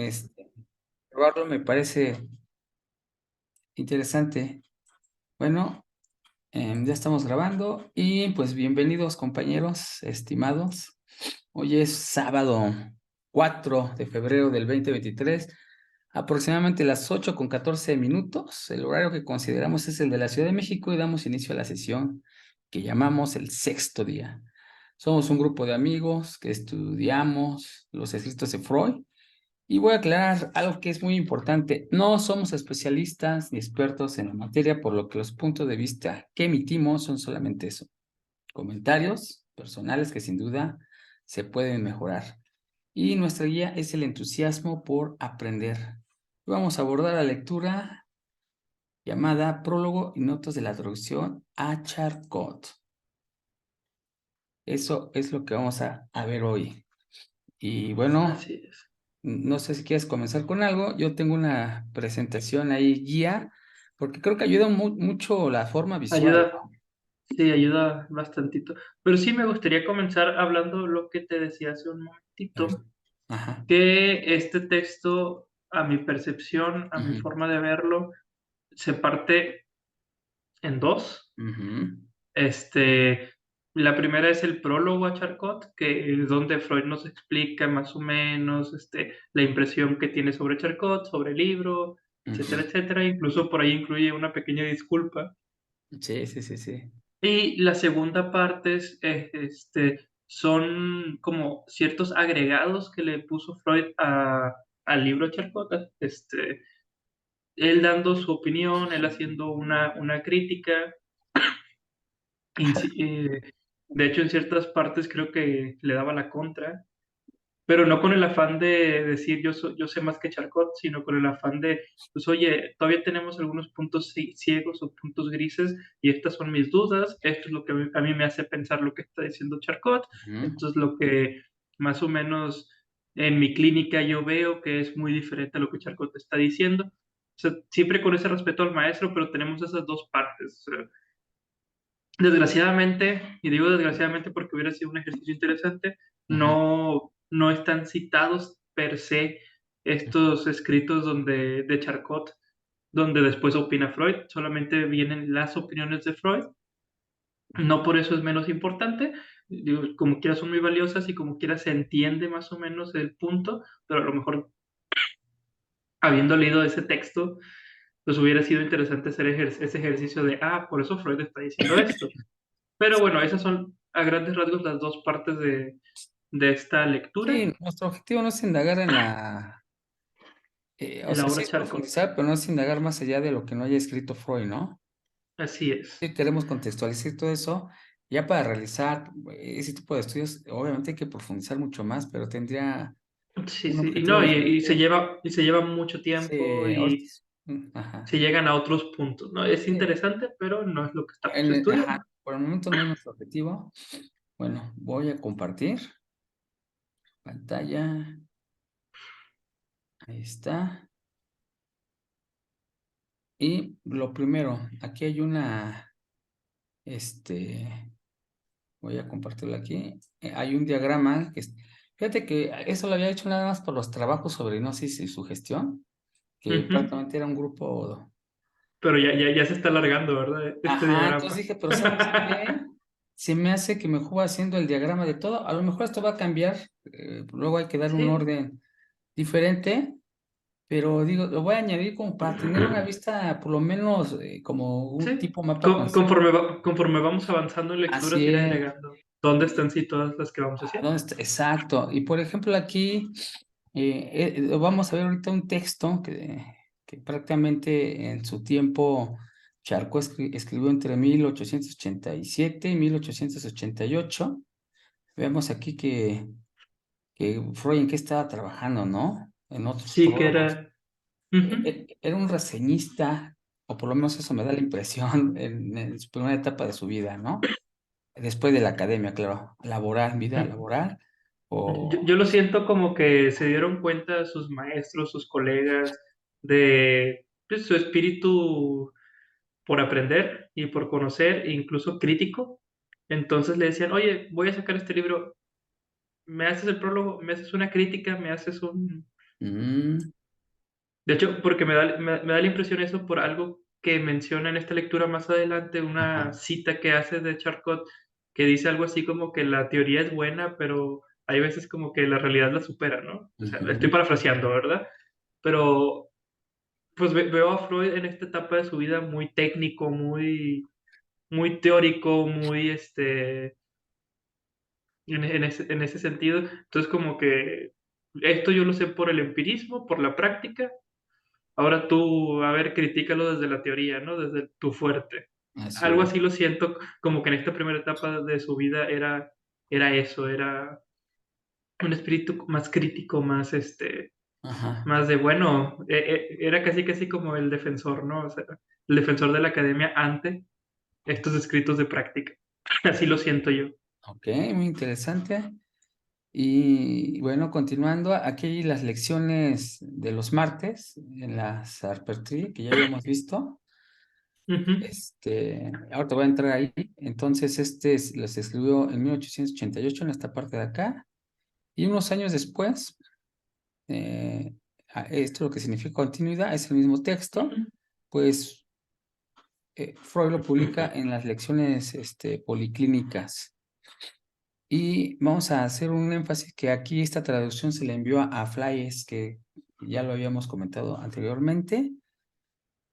este, probarlo me parece interesante. Bueno, ya estamos grabando y pues bienvenidos compañeros estimados. Hoy es sábado 4 de febrero del 2023, aproximadamente las 8:14. El horario que consideramos es el de la Ciudad de México y damos inicio a la sesión que llamamos el sexto día. Somos un grupo de amigos que estudiamos los escritos de Freud. Y voy a aclarar algo que es muy importante. No somos especialistas ni expertos en la materia, por lo que los puntos de vista que emitimos son solamente eso, comentarios personales que sin duda se pueden mejorar. Y nuestra guía es el entusiasmo por aprender. Vamos a abordar la lectura llamada Prólogo y Notas de la Traducción a Charcot. Eso es lo que vamos a ver hoy. Y bueno, Así es. no sé si quieres comenzar con algo. Yo tengo una presentación ahí guía, porque creo que ayuda mucho la forma visual, Ayuda, ¿no? sí, ayuda bastantito. Pero sí me gustaría comenzar hablando lo que te decía hace un A ver. momentito, Ajá. que este texto, a mi percepción, a mi Ujú, forma de verlo, se parte en dos. ujú, Este, la primera es el prólogo a Charcot, que es donde Freud nos explica más o menos, la impresión que tiene sobre Charcot, sobre el libro, etcétera, ujú. etcétera. Incluso por ahí incluye una pequeña disculpa. Sí, sí, sí, sí. Y la segunda parte son como ciertos agregados que le puso Freud al libro Charcot, él dando su opinión, él haciendo una crítica, inci de hecho, en ciertas partes creo que le daba la contra, pero no con el afán de decir yo sé más que Charcot, sino con el afán de, pues, oye, todavía tenemos algunos puntos ciegos o puntos grises y estas son mis dudas, esto es lo que a mí me hace pensar lo que está diciendo Charcot, Ujú. esto es lo que más o menos en mi clínica yo veo que es muy diferente a lo que Charcot está diciendo. O sea, siempre con ese respeto al maestro, pero tenemos esas dos partes. O sea, desgraciadamente, y digo desgraciadamente porque hubiera sido un ejercicio interesante, Ujú. no están citados per se estos escritos de Charcot, donde después opina Freud, solamente vienen las opiniones de Freud. No por eso es menos importante, digo, como quiera son muy valiosas y como quiera se entiende más o menos el punto, pero a lo mejor habiendo leído ese texto, pues hubiera sido interesante hacer ese ejercicio de, por eso Freud está diciendo esto. Pero bueno, esas son a grandes rasgos las dos partes de esta lectura Sí, nuestro objetivo no es indagar en o en la sea, sí obra es Charcot. profundizar, pero no es indagar más allá de lo que no haya escrito Freud, ¿no? Así es. Sí, queremos contextualizar todo eso. Ya para realizar ese tipo de estudios, obviamente hay que profundizar mucho más, pero tendría Sí, un sí. Y objetivo no, diferente. y se lleva mucho Sí, tiempo ahorita y ajá. se llegan a otros puntos, ¿no? Es Sí, interesante, pero no es lo que estamos ajá, estudiando. por el momento no es nuestro objetivo. Bueno, voy a compartir pantalla. Ahí está. Y lo primero, aquí hay este, voy a compartirlo aquí. Hay un diagrama fíjate que eso lo había hecho nada más por los trabajos sobre hipnosis y sugestión, que Ujú. prácticamente era un grupo. Pero ya se está alargando, ¿verdad? Este Ajá, entonces diagrama. dije, pero ¿sabes qué? Se me hace que me juego haciendo el diagrama de todo. A lo mejor esto va a cambiar, luego hay que dar un Sí. orden diferente, pero digo, lo voy a añadir como para tener una vista, por lo menos, como un Sí. tipo mapa conceptual. Conforme vamos avanzando en lecturas, Así ir es. agregando dónde están situadas las que vamos haciendo. ¿Dónde está? Exacto. Y por ejemplo, aquí vamos a ver ahorita un texto que prácticamente en su tiempo Charcot escribió entre 1887 y 1888. Vemos aquí que Freud en qué estaba trabajando, ¿no? En otros Sí, que prólogos. era. Ujú. Era un reseñista, o por lo menos eso me da la impresión, en su primera etapa de su vida, ¿no? Después de la academia, claro, laboral, vida laboral, Yo lo siento como que se dieron cuenta sus maestros, sus colegas, de pues, su espíritu por aprender y por conocer, e incluso crítico. Entonces le decían, oye, voy a sacar este libro, ¿me haces el prólogo? ¿Me haces una crítica? ¿Me haces un...? Mm, De hecho, porque me da la impresión eso por algo que menciona en esta lectura más adelante, una ajá. cita que hace de Charcot, que dice algo así como que la teoría es buena, pero hay veces como que la realidad la supera, ¿no? O sea, estoy Ujú. parafraseando, ¿verdad? Pero pues veo a Freud en esta etapa de su vida muy técnico, muy teórico, muy en ese sentido. Entonces, como que esto yo lo sé por el empirismo, por la práctica. Ahora tú, a ver, critícalo desde la teoría, ¿no? Desde tu fuerte. Así Algo es. así lo siento, como que en esta primera etapa de su vida era eso, era un espíritu más crítico, Ajá. más de, bueno, era casi casi como el defensor, ¿no? O sea, el defensor de la academia ante estos escritos de práctica. Así lo siento yo. Ok, muy interesante. Y bueno, continuando, aquí las lecciones de los martes en la Sarpentry, que ya habíamos visto. Ujú, Ahora te voy a entrar ahí. Entonces, los escribió en 1888 en esta parte de acá. Y unos años después, esto lo que significa continuidad es el mismo texto, ujú, pues Freud lo publica en las lecciones policlínicas. Y vamos a hacer un énfasis que aquí esta traducción se le envió a Flyes, que ya lo habíamos comentado anteriormente,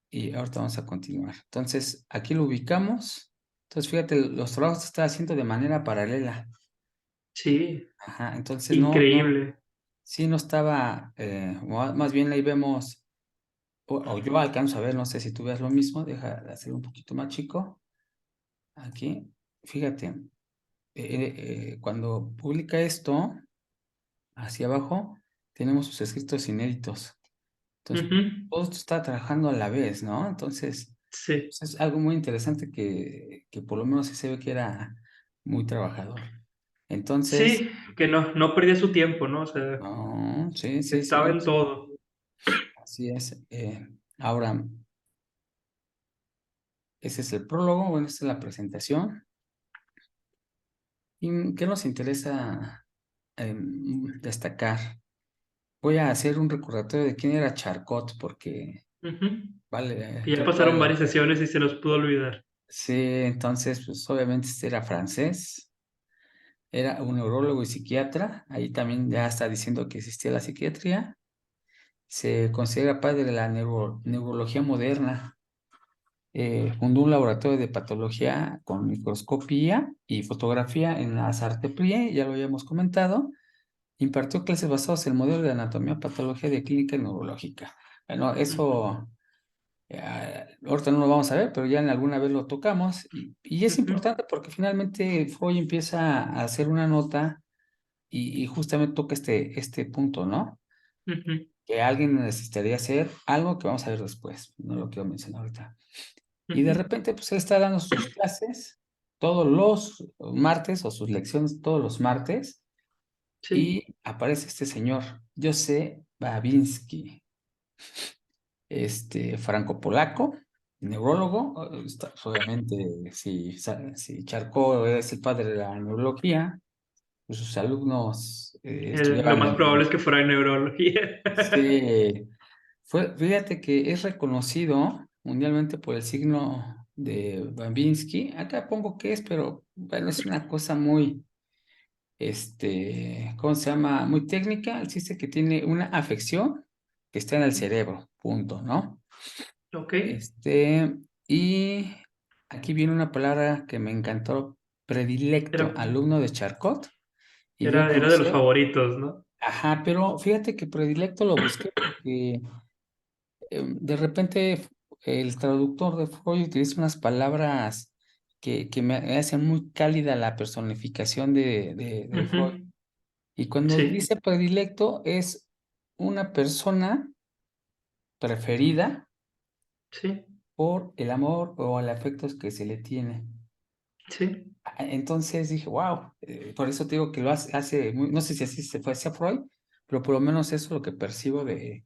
y ahorita vamos a continuar. Entonces, aquí lo ubicamos. Entonces, fíjate, los trabajos se están haciendo de manera paralela. sí, Ajá, entonces increíble. sí no estaba, más bien ahí vemos, o yo alcanzo a ver, no sé si tú veas lo mismo, deja de hacer un poquito más chico. Aquí, fíjate, cuando publica esto, hacia abajo, tenemos sus escritos inéditos. Entonces, Ujú, todo esto está trabajando a la vez, ¿no? Entonces, sí. pues, es algo muy interesante que por lo menos sí se ve que era muy trabajador. Entonces, Sí, que no perdía su tiempo, ¿no? O sea, no, sí, sí, sí, estaba en vamos. todo. Así es. Ahora, ese es el prólogo, bueno, esta es la presentación. ¿Y qué nos interesa destacar? Voy a hacer un recordatorio de quién era Charcot, porque Ujú. vale, Que ya pasaron vale la varias pena. sesiones y se nos pudo olvidar. Sí, entonces, pues obviamente este era francés, era un neurólogo y psiquiatra, ahí también ya está diciendo que existía la psiquiatría, se considera padre de la neurología moderna, fundó un laboratorio de patología con microscopía y fotografía en la Sarteprie, ya lo habíamos comentado, impartió clases basadas en el modelo de anatomía, patología de clínica y neurológica. Bueno, Ujú, eso ahorita no lo vamos a ver, pero ya en alguna vez lo tocamos y es ujú, importante porque finalmente Freud empieza a hacer una nota y justamente toca este punto, ¿no? ujú, Que alguien necesitaría hacer algo que vamos a ver después, no lo quiero mencionar ahorita. Y de ujú. repente, pues él está dando sus clases todos los martes o sus lecciones todos los martes Sí, y aparece este señor, José Babinski, franco-polaco, neurólogo. Obviamente, si Charcot es el padre de la neurología, pues sus alumnos lo estudiaban más probable es neurología. que fuera en neurología. Sí, fíjate que es reconocido mundialmente por el signo de Babinski. Acá pongo qué es, pero bueno, es una cosa muy, ¿cómo se llama? Muy técnica. Él dice que tiene una afección que está en el cerebro, punto, ¿no? Ok, Este, y aquí viene una palabra que me encantó, era, predilecto, alumno de Charcot, y dio a era de los conocer, favoritos, ¿no? ajá, pero fíjate que predilecto lo busqué porque de repente el traductor de Freud utiliza unas palabras que me hacen muy cálida la personificación de Ujú, Freud. Y cuando sí, dice predilecto es una persona preferida sí, por el amor o el afecto que se le tiene. sí, Entonces dije, wow, por eso te digo que lo hace no sé si así se fue hacia Freud, pero por lo menos eso es lo que percibo de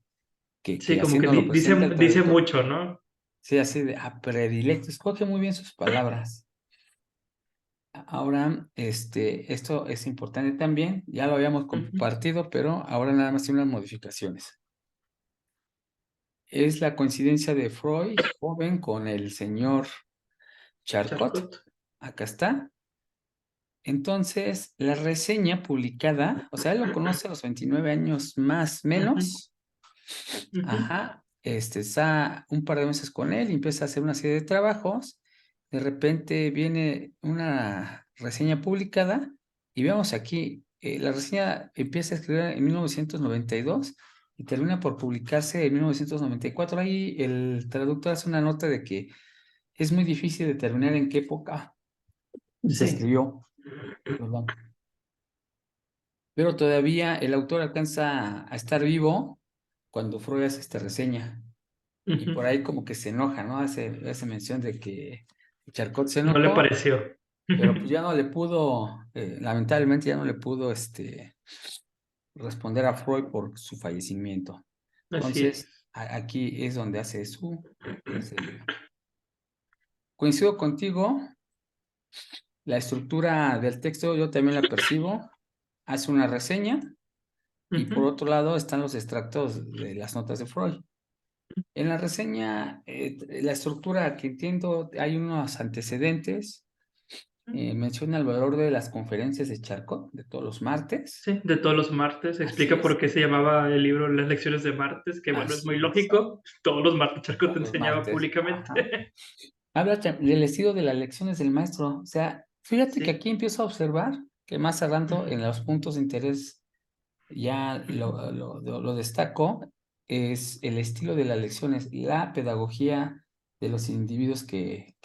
sí, que como que haciéndolo presente al dice traductor. mucho, ¿no? Sí, así de predilecto, escoge muy bien sus palabras. Ahora, esto es importante también, ya lo habíamos Ujú. compartido, pero ahora nada más tiene unas modificaciones. es la coincidencia de Freud, joven, con el señor Charcot. Charcot. Acá está. Entonces, la reseña publicada, o sea, él lo conoce a los 29 años más Ujú, menos. ujú. Ajá, está un par de meses con él y empieza a hacer una serie de trabajos. De repente viene una reseña publicada y vemos aquí, la reseña empieza a escribir en 1992 y termina por publicarse en 1994. Ahí el traductor hace una nota de que es muy difícil determinar en qué época se Sí. escribió, perdón. Pero todavía el autor alcanza a estar vivo cuando Freud hace esta reseña. Y por Ujú. ahí como que se enoja, ¿no? Hace mención de que Charcot se No le enojó, pareció. pero pues ya no le pudo, lamentablemente ya no le pudo responder a Freud por su fallecimiento. Así Entonces, es. aquí es donde hace su reseña. Coincido contigo, la estructura del texto yo también la percibo. Hace una reseña y por Ujú, otro lado están los extractos de las notas de Freud. En la reseña, la estructura que entiendo, hay unos antecedentes. Menciona el valor de las conferencias de Charcot, de todos los martes. sí, de todos los martes. Así Explica por es, qué se llamaba el libro Las lecciones de martes, que bueno, es así muy es, lógico. Todos los martes Charcot te todos los enseñaba martes. Ajá. públicamente. Habla del estilo de las lecciones del maestro. O sea, fíjate que Sí. aquí empiezo a observar que más adelante Ujú, en los puntos de interés ya ujú. lo destaco, es el estilo de las lecciones, la pedagogía de los individuos que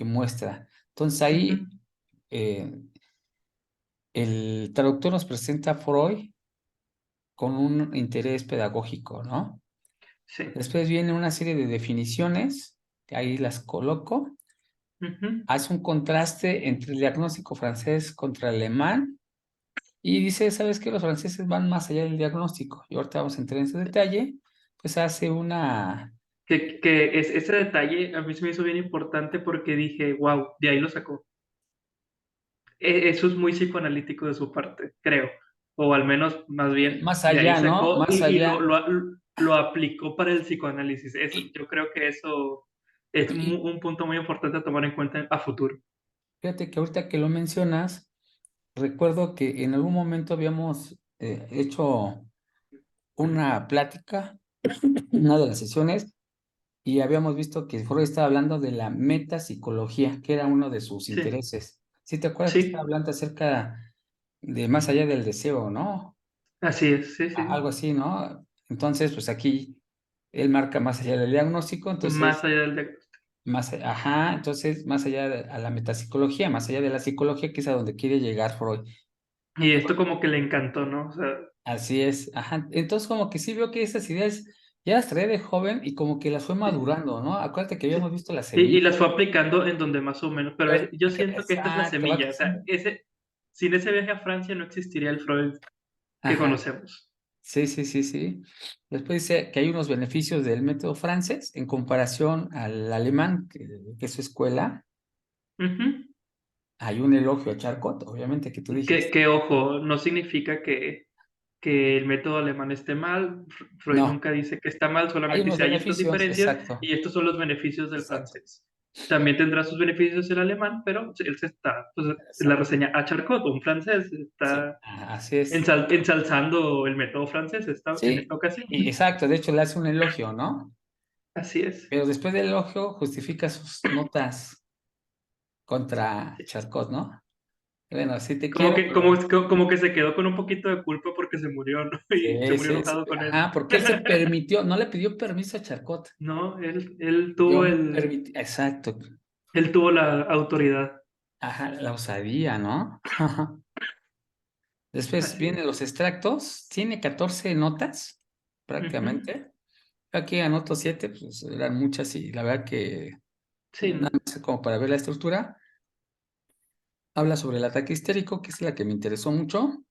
muestra. Entonces ahí Ujú. eh, el traductor nos presenta a Freud con un interés pedagógico, ¿no? Sí. Después viene una serie de definiciones, que ahí las coloco. Ujú. Hace un contraste entre el diagnóstico francés contra el alemán y dice, ¿sabes qué? Los franceses van más allá del diagnóstico. Y ahorita vamos a entrar en ese detalle. Pues hace una... Ese detalle a mí se me hizo bien importante porque dije, wow, de ahí lo sacó. Eso es muy psicoanalítico de su parte, creo. O al menos, más bien, Más de ahí allá, ¿no? sacó Más y allá. lo aplicó para el psicoanálisis. Eso, Y, yo creo que eso es y un punto muy importante a tomar en cuenta a futuro. fíjate que ahorita que lo mencionas, recuerdo que en algún momento habíamos hecho una plática, una de las sesiones, y habíamos visto que Freud estaba hablando de la metapsicología, que era uno de sus Sí, intereses. ¿Sí te acuerdas que estaba sí, hablando acerca de más allá del deseo, ¿no? así es, sí, sí. Algo así, ¿no? Entonces, pues aquí él marca más allá del diagnóstico, Más entonces, allá del diagnóstico. ajá, entonces más allá a la metapsicología, más allá de la psicología, que es a donde quiere llegar Freud. Y esto como que le encantó, ¿no? O sea, Así es, ajá. Entonces, como que sí veo que esas ideas ya las traía de joven y como que las fue sí, madurando, ¿no? Acuérdate que habíamos sí. visto la Y semilla. las fue aplicando en donde más o menos, pero yo siento que esta es la Exacto, va semilla, o sea, creciendo. sin ese viaje a Francia no existiría el Freud que Ajá, conocemos. sí, sí, sí, sí. Después dice que hay unos beneficios del método francés en comparación al alemán, que es su escuela. Ujú. Hay un elogio a Charcot, obviamente, que tú dijiste. Que ojo, no significa que el método alemán esté mal. Freud No, nunca dice que está mal, hay solamente unos dice hay estas beneficios, diferencias exacto, y estos son los beneficios del exacto, francés. También tendrá sus beneficios el alemán, pero él se está, pues, en la exacto. reseña a Charcot, un francés, Sí, está así es. ensalzando el método francés en Sí, esta ocasión. exacto, de hecho le hace un elogio, ¿no? Así es. Pero después del elogio justifica sus notas contra Sí. Charcot, ¿no? Bueno, sí te Como quiero, que, pero... como que se quedó con un poquito de culpa porque se murió, ¿no? Y se Sí, murió sí, sí, enojado con él. ajá, porque él se permitió, no le pidió permiso a Charcot. No, Yo me permití, exacto, él tuvo la autoridad. ajá, la osadía, ¿no? Después Así vienen es. los extractos, tiene 14 notas, Ujú. prácticamente. Aquí anoto 7, pues eran muchas y la verdad que Sí, nada ¿no? más como para ver la estructura. Habla sobre el ataque histérico, que es la que me interesó mucho,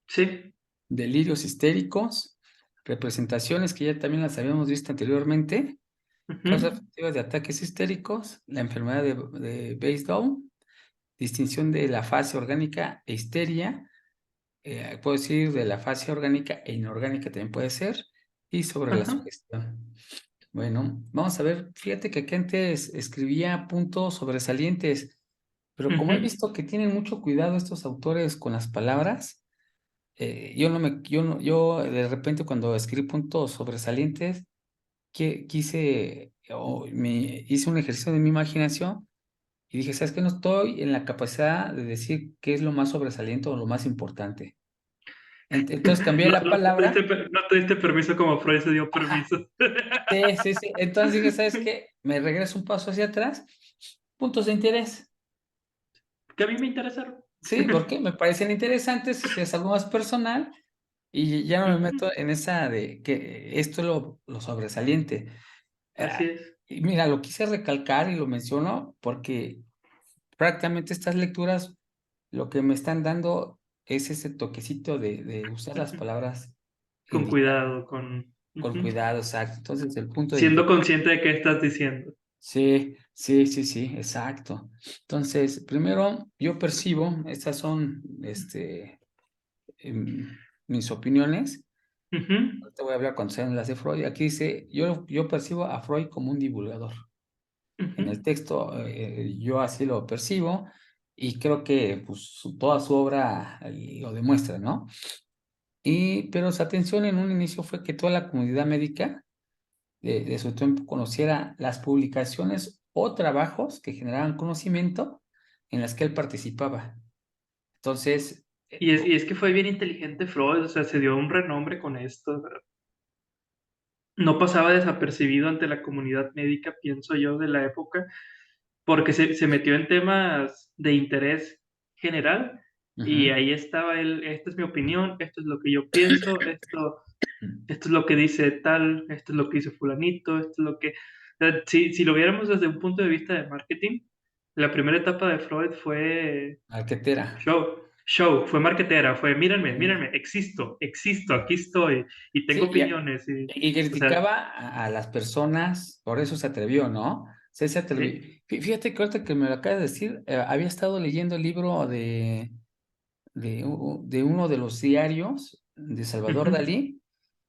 Sí. delirios histéricos, representaciones que ya también las habíamos visto anteriormente, causas Ujú. efectivas de ataques histéricos, la enfermedad de Basedow, distinción de la fase orgánica e histeria, puedo decir de la fase orgánica e inorgánica también puede ser, y sobre la Ajá. sugestión. Bueno, vamos a ver, fíjate que aquí antes escribía puntos sobresalientes, pero como he Ujú. visto que tienen mucho cuidado estos autores con las palabras, yo no me, yo no, yo de repente cuando escribí puntos sobresalientes, quise, o me hice un ejercicio de mi imaginación y dije, ¿sabes qué? No estoy en la capacidad de decir qué es lo más sobresaliente o lo más importante. Entonces cambié No, la palabra. no te diste permiso como Freud se dio Ajá. permiso. Sí, sí, sí. Entonces dije, ¿sabes qué? Me regreso un paso hacia atrás. Puntos de interés. Que a mí me interesaron. Sí, porque me parecen interesantes, es algo más personal y ya no me Ujú. meto en esa de que esto es lo sobresaliente. Así Ah, es. y mira, lo quise recalcar y lo menciono porque prácticamente estas lecturas lo que me están dando es ese toquecito de usar las Ujú. palabras Con indicadas, cuidado, con... con ujú. cuidado, exacto. Entonces, el punto de Siendo interés. consciente de qué estás diciendo. Sí, sí, sí, sí, exacto. Entonces, primero, yo percibo, estas son, mis opiniones. Ujú, Ahorita voy a hablar cuando sean las de Freud. Aquí dice, yo percibo a Freud como un divulgador. ujú. En el texto, yo así lo percibo y creo que pues, toda su obra lo demuestra, ¿no? Pero su atención en un inicio fue que toda la comunidad médica de su tiempo conociera las publicaciones o trabajos que generaban conocimiento en las que él participaba. Entonces, Y es que fue bien inteligente Freud, o sea, se dio un renombre con esto. No pasaba desapercibido ante la comunidad médica, pienso yo, de la época, porque se metió en temas de interés general y ujú, ahí estaba él, esta es mi opinión, esto es lo que yo pienso, esto es lo que dice tal, esto es lo que dice fulanito, esto es lo que... Si lo viéramos desde un punto de vista de marketing, la primera etapa de Freud fue marquetera. fue marketera, fue mírenme, Sí. mírenme, existo, aquí estoy y tengo Sí, opiniones y o sea, criticaba a las personas, por eso se atrevió, ¿no? Se atrevió. sí. Fíjate que ahorita que me lo acabas de decir, había estado leyendo el libro de uno de los diarios de Salvador Ujú, Dalí,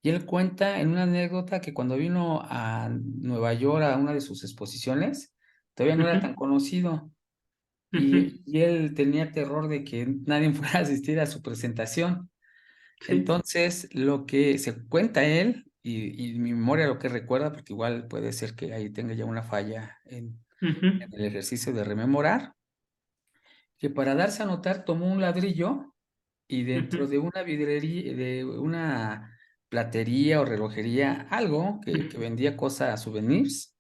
y él cuenta en una anécdota que cuando vino a Nueva York a una de sus exposiciones, todavía no era tan ujú, conocido, ujú, y él tenía terror de que nadie fuera a asistir a su presentación. sí, Entonces, lo que se cuenta él, y mi memoria lo que recuerda, porque igual puede ser que ahí tenga ya una falla ujú, en el ejercicio de rememorar, que para darse a notar tomó un ladrillo y dentro ujú, de una vidrería, de una platería o relojería, algo que ujú. vendía cosas, souvenirs,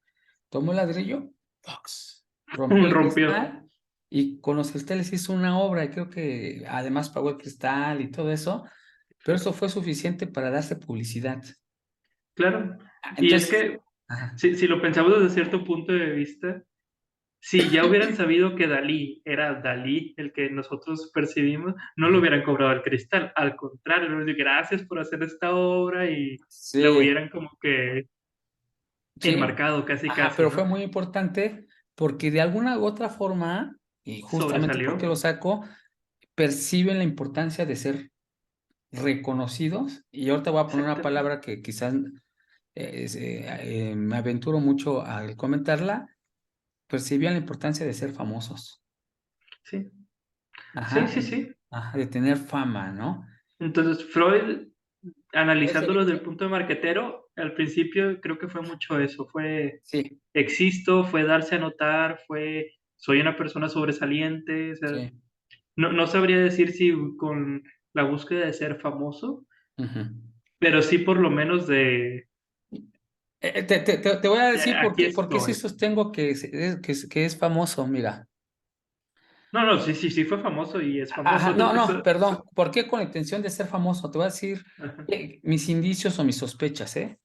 tomó el ladrillo, ¡pox! Rompió el Rompió, cristal y con los cristales hizo una obra y creo que además pagó el cristal y todo eso, pero eso fue suficiente para darse publicidad. claro. Y es Entonces, que ajá, si lo pensamos desde cierto punto de vista, si ya hubieran sabido que Dalí era Dalí, el que nosotros percibimos, no lo ajá, hubieran cobrado el cristal. Al contrario, le hubieran dicho, gracias por hacer esta obra y la sí, hubieran como que sí, enmarcado casi ajá, casi, pero fue ¿no? muy importante porque de alguna u otra forma, y justamente porque Sobresalió. lo saco, perciben la importancia de ser reconocidos, y ahorita voy a poner una Exactamente. palabra que quizás me aventuro mucho al comentarla, percibían la importancia de ser famosos, Sí, sí, ajá, sí, sí. ajá, de tener fama, ¿no? Entonces, Freud, Por eso analizándolo desde el dije, punto de marquetero, al principio creo que fue mucho eso, fue sí, existo, fue darse a notar, fue soy una persona sobresaliente, o sea, sí, no sabría decir si con la búsqueda de ser famoso, ujú. pero sí por lo menos Te voy a decir aquí por qué sí estoy. sostengo que es famoso, mira. No, no, sí, sí, sí fue famoso y es Ajá, famoso. no, no, perdón. ¿Por qué con la intención de ser famoso? Te voy a decir Ajá, mis indicios o mis sospechas, ¿eh?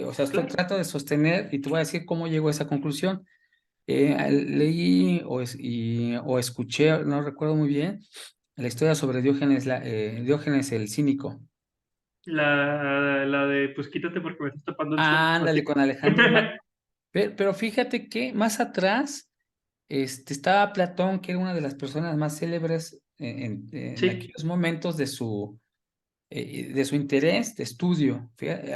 O sea, claro. trato de sostener y te voy a decir cómo llegó a esa conclusión. Leí o escuché, no recuerdo muy bien, la historia sobre Diógenes, Diógenes el cínico. La de pues quítate porque me estás tapando el sol, así. Ándale, con Alejandro Magno. Pero fíjate que más atrás estaba Platón, que era una de las personas más célebres en Sí. aquellos momentos de su interés de estudio.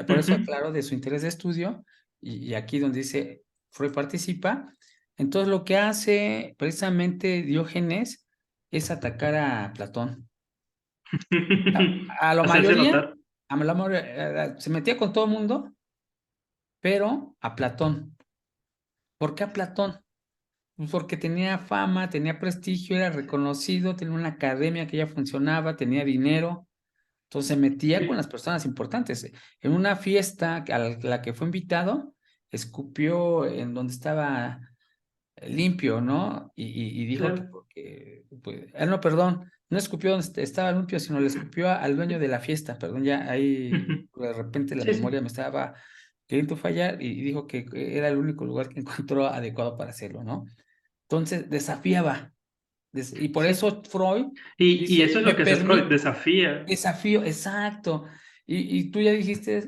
Por Ujú, eso aclaro, de su interés de estudio. y aquí donde dice Freud participa. Entonces lo que hace precisamente Diógenes es atacar a Platón. A la Hacerse mayoría, notar. se metía con todo el mundo, pero a Platón. ¿Por qué a Platón? Pues porque tenía fama, tenía prestigio, era reconocido, tenía una academia que ya funcionaba, tenía dinero. Entonces se metía con Sí, las personas importantes. En una fiesta a la que fue invitado, escupió en donde estaba limpio, ¿no? Y dijo que claro. porque, pues, no, perdón, no escupió donde estaba limpio, sino le escupió al dueño de la fiesta, perdón, ya ahí de repente la Sí, memoria sí, me estaba queriendo fallar y dijo que era el único lugar que encontró adecuado para hacerlo, ¿no? Entonces desafiaba, y por sí. eso Freud Y dice, eso es me lo que hace Freud, permite, desafía. desafío, exacto, y tú ya dijiste,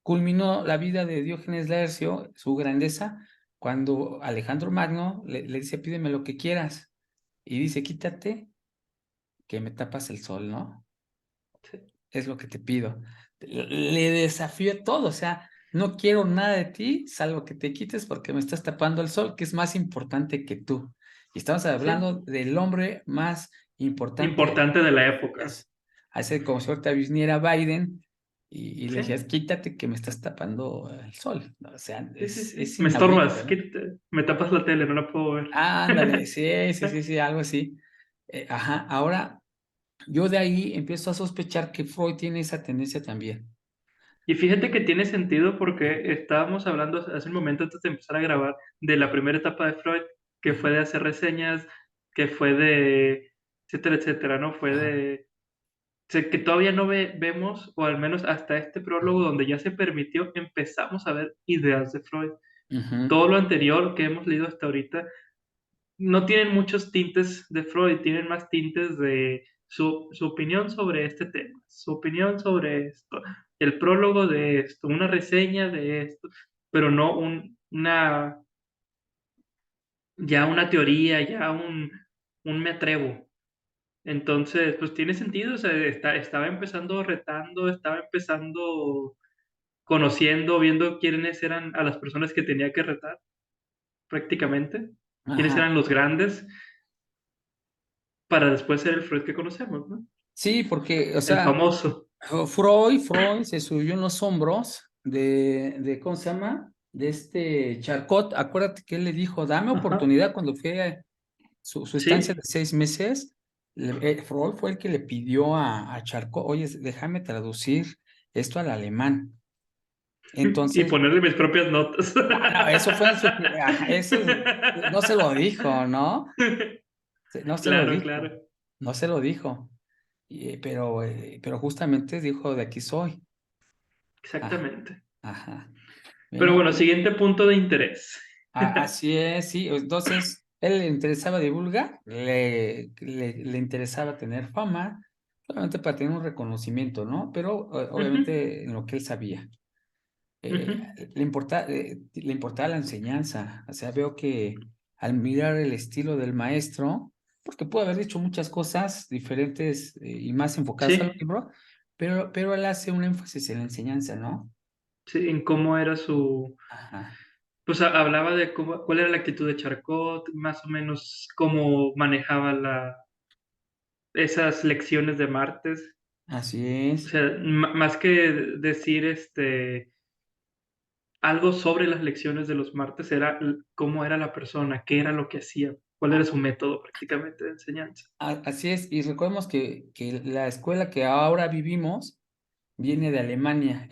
culminó la vida de Diógenes Laercio, su grandeza, cuando Alejandro Magno le dice, pídeme lo que quieras. Y dice, quítate, que me tapas el sol, ¿no? Sí, Es lo que te pido. Le desafío todo, o sea, no quiero nada de ti, salvo que te quites porque me estás tapando el sol, que es más importante que tú. Y estamos sí. hablando del hombre más importante. Importante de la época. Hace como si ahorita viniera Biden y le Sí, decías, quítate que me estás tapando el sol, ¿no? O sea, sí, sí, sí. es Me inaudito, estorbas, ¿no? quítate. Me tapas la tele, no la puedo ver. Ándale, sí, sí, sí, sí, algo así. Ajá, ahora yo de ahí empiezo a sospechar que Freud tiene esa tendencia también. Y fíjate que tiene sentido porque estábamos hablando hace un momento antes de empezar a grabar de la primera etapa de Freud, que Ujú. fue de hacer reseñas, que fue de etcétera, etcétera, ¿no? Fue Ajá. de que todavía no vemos, o al menos hasta este prólogo donde ya se permitió, empezamos a ver ideas de Freud. Ujú. Todo lo anterior que hemos leído hasta ahorita no tienen muchos tintes de Freud, tienen más tintes de su opinión sobre este tema, su opinión sobre esto, el prólogo de esto, una reseña de esto, pero no ya una teoría, ya un me atrevo. Entonces, pues tiene sentido, o sea, estaba empezando retando, estaba empezando conociendo, viendo quiénes eran a las personas que tenía que retar, prácticamente, quiénes Ajá. eran los grandes, para después ser el Freud que conocemos, ¿no? Sí, porque, o El sea, famoso. Freud se subió en los hombros ¿cómo se llama? De este Charcot. Acuérdate que él le dijo, dame Ajá. oportunidad cuando fue a su estancia Sí, de 6 meses. Freud fue el que le pidió a Charcot, oye, déjame traducir esto al alemán. y Entonces, ponerle mis propias notas. no, eso fue en ajá, no se lo dijo, ¿no? No se lo Claro, dijo, claro, no se lo dijo. Pero justamente dijo, de aquí soy. Ah, exactamente. ajá. Pero Bueno, bueno, siguiente punto de interés. así es, sí. Entonces, él le interesaba divulgar, le interesaba tener fama, solamente para tener un reconocimiento, ¿no? Pero Ujú, obviamente en lo que él sabía. ujú. Le importaba la enseñanza. O sea, veo que al mirar el estilo del maestro, porque puede haber dicho muchas cosas diferentes y más enfocadas al Sí, libro, pero él hace un énfasis en la enseñanza, ¿no? sí, en cómo era su Ajá, pues, hablaba de cómo cuál era la actitud de Charcot, más o menos cómo manejaba la esas lecciones de martes. así O es. sea, más que decir, algo sobre las lecciones de los martes, era cómo era la persona, qué era lo que hacía, cuál era su A- método prácticamente de enseñanza. Así es. Y recordemos que la escuela que ahora vivimos viene de Alemania.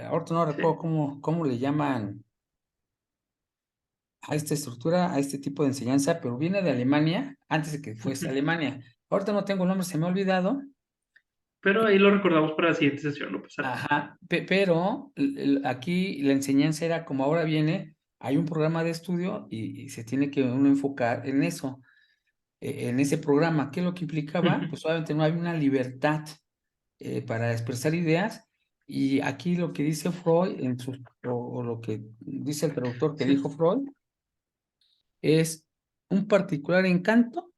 Ahorita no recuerdo Sí. cómo le llaman a esta estructura, a este tipo de enseñanza, pero viene de Alemania antes de que fuese Ujú. Alemania. Ahorita no tengo el nombre, se me ha olvidado. Pero ahí lo recordamos para la siguiente sesión, no pasa nada. Ajá, pero aquí la enseñanza era como ahora viene, hay un programa de estudio y se tiene que uno enfocar en eso, en ese programa. ¿Qué es lo que implicaba? Ujú. Pues obviamente no hay una libertad para expresar ideas. Y aquí lo que dice Freud, o lo que dice el traductor que Sí, dijo Freud, es un particular encanto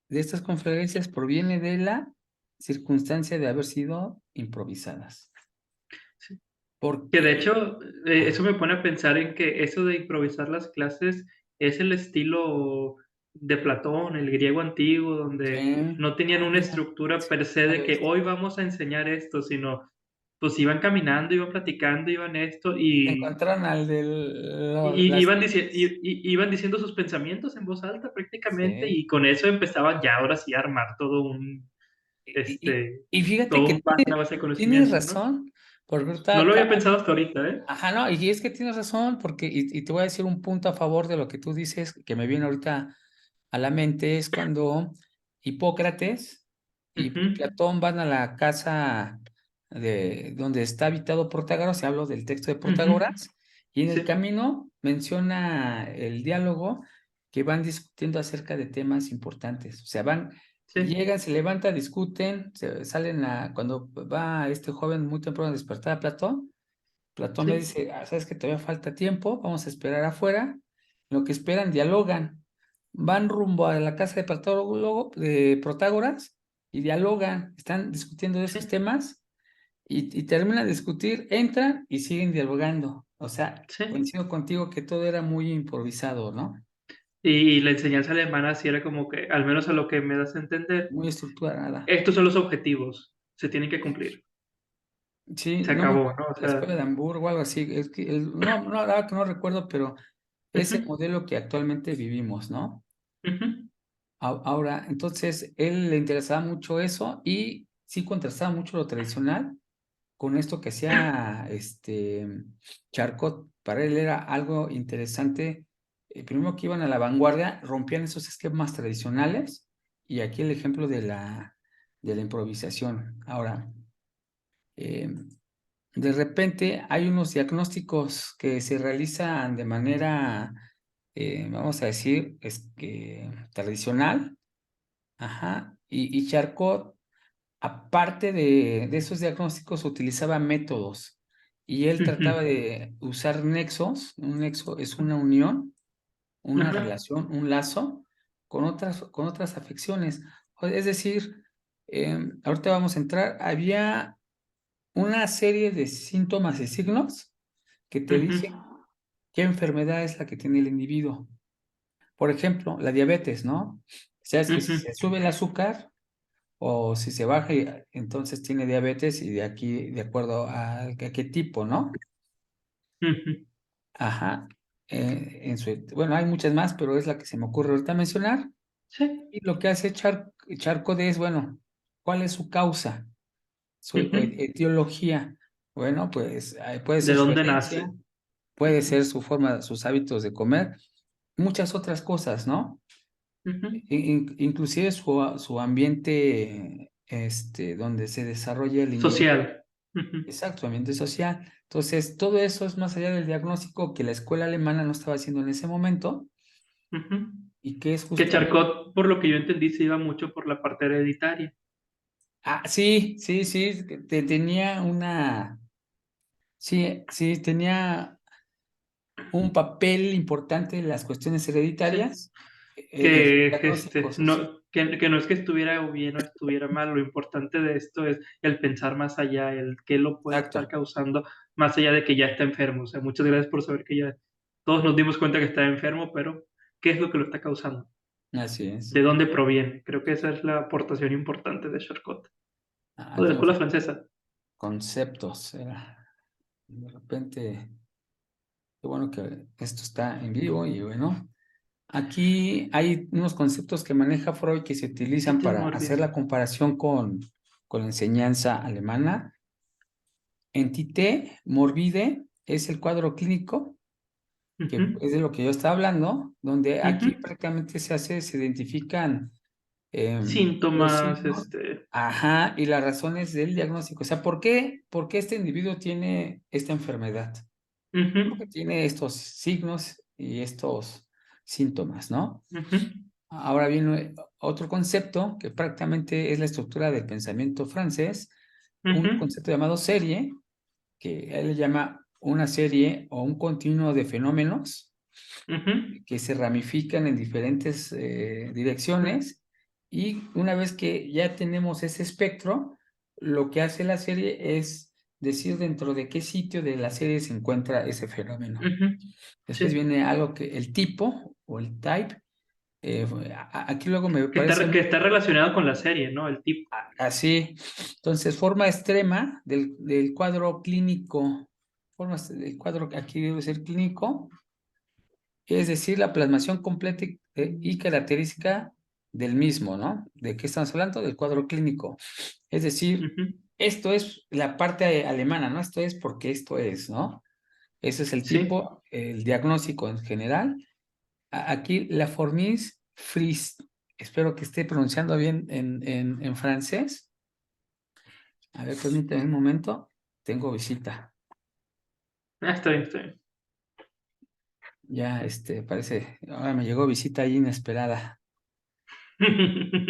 de estas conferencias proviene de la circunstancia de haber sido improvisadas. sí. Que de porque hecho, eso me pone a pensar en que eso de improvisar las clases es el estilo de Platón, el griego antiguo, donde sí, no tenían una mira, estructura per se no de había que visto. hoy vamos a enseñar esto, sino pues iban caminando, iban platicando, iban esto Encontraron al de y las iban, leyes. iban diciendo sus pensamientos en voz alta prácticamente Sí. y con eso empezaban ya ahora sí a armar Y fíjate todo que un una base de tienes conocimiento, ¿no? razón, porque No ahorita lo había pensado hasta ahorita, ¿eh? ajá, no, y es que tienes razón, porque, y te voy a decir un punto a favor de lo que tú dices, que me viene ahorita a la mente, es cuando Hipócrates y Ujú, Platón van a la casa de donde está habitado Protágoras, y hablo del texto de ujú, Protágoras, y en el sí. camino menciona el diálogo que van discutiendo acerca de temas importantes, o sea, Sí, llegan, se levantan, discuten, salen cuando va este joven muy temprano a despertar a Platón le sí, dice, sabes que todavía falta tiempo, vamos a esperar afuera. En lo que esperan, dialogan. Van rumbo a la casa de Protágoras y dialogan, están discutiendo de esos sí, temas y terminan de discutir, entran y siguen dialogando. O sea, sí. coincido contigo que todo era muy improvisado, ¿no? Y la enseñanza alemana sí era como que, al menos a lo que me das a entender, Muy estructurada. estos son los objetivos, se tienen que cumplir. Sí, Se no me acabó, acuerdo, ¿no? O la escuela sea, de Hamburgo o algo así. Es que no, no, la verdad que no recuerdo, pero es ujú, el modelo que actualmente vivimos, ¿no? ujú, Ahora, entonces, él le interesaba mucho eso y sí contrastaba mucho lo tradicional con esto que hacía Charcot. Para él era algo interesante. Primero que iban a la vanguardia, rompían esos esquemas tradicionales y aquí el ejemplo de la improvisación. Ahora, eh, de repente hay unos diagnósticos que se realizan de manera, vamos a decir, tradicional. Ajá. Y Charcot, aparte de esos diagnósticos, utilizaba métodos y él ujú, trataba de usar nexos. Un nexo es una unión, una ajá, relación, un lazo con otras afecciones. Es decir, ahorita vamos a entrar, había una serie de síntomas y signos que te ujú, dicen qué enfermedad es la que tiene el individuo. Por ejemplo, la diabetes, ¿no? Sabes que si ujú, se sube el azúcar, o si se baja, entonces tiene diabetes y de aquí, de acuerdo a qué tipo, ¿no? ujú. Ajá. Bueno, hay muchas más, pero es la que se me ocurre ahorita mencionar. Sí, Y lo que hace Charcot es, bueno, ¿cuál es su causa, su ujú. etiología? Bueno, pues puede ¿De ser su dónde herencia, nace? puede Ujú, ser su forma, sus hábitos de comer, muchas otras cosas, ¿no? ujú. Inclusive su ambiente, donde se desarrolla el individuo. Social. Ujú, Exacto, ambiente social. Entonces, todo eso es más allá del diagnóstico que la escuela alemana no estaba haciendo en ese momento ujú. y que es Que justamente... Charcot, por lo que yo entendí, se iba mucho por la parte hereditaria. Ah, sí, sí, sí, que tenía una... Sí, sí, tenía un papel importante en las cuestiones Sí. hereditarias, en sus Que, diagnósticos. que no es que estuviera bien o estuviera mal, lo importante de esto es el pensar más allá, el qué lo puede estar Exacto, causando, más allá de que ya está enfermo. O sea, muchas gracias por saber que ya todos nos dimos cuenta que está enfermo, pero ¿qué es lo que lo está causando? así es. ¿De dónde proviene? Creo que esa es la aportación importante de Charcot, o de la Tenemos escuela francesa. conceptos. De repente, qué bueno que esto está en vivo y bueno. Aquí hay unos conceptos que maneja Freud que se utilizan Tite para hacer morbide. la comparación con la enseñanza alemana. Entité morbide es el cuadro clínico, Ujú, que es de lo que yo estaba hablando, donde ujú. aquí prácticamente se identifican los Síntomas, signos, ajá, y las razones del diagnóstico. O sea, ¿por qué este individuo tiene esta enfermedad? ujú, Porque tiene estos signos y estos síntomas, ¿no? ujú, Ahora viene otro concepto que prácticamente es la estructura del pensamiento francés, un ujú, concepto llamado serie, que él le llama una serie o un continuo de fenómenos ujú, que se ramifican en diferentes direcciones y una vez que ya tenemos ese espectro, lo que hace la serie es decir dentro de qué sitio de la serie se encuentra ese fenómeno. Ujú, Después sí. viene algo que el tipo o el type. Aquí luego me parece Que está relacionado con la serie, ¿no? El tipo. así. Entonces, forma extrema del cuadro clínico. Del cuadro aquí debe ser clínico, es decir, la plasmación completa y característica del mismo, ¿no? ¿De qué estamos hablando? Del cuadro clínico. Es decir, Ujú, esto es la parte alemana, ¿no? Esto es porque esto es, ¿no? Ese es el sí. tipo, el diagnóstico en general. Aquí la formis fris, espero que esté pronunciando bien en francés. A ver, permítame un momento. Tengo visita. Ah, está bien, está bien. Ya, parece, ahora me llegó visita ahí inesperada.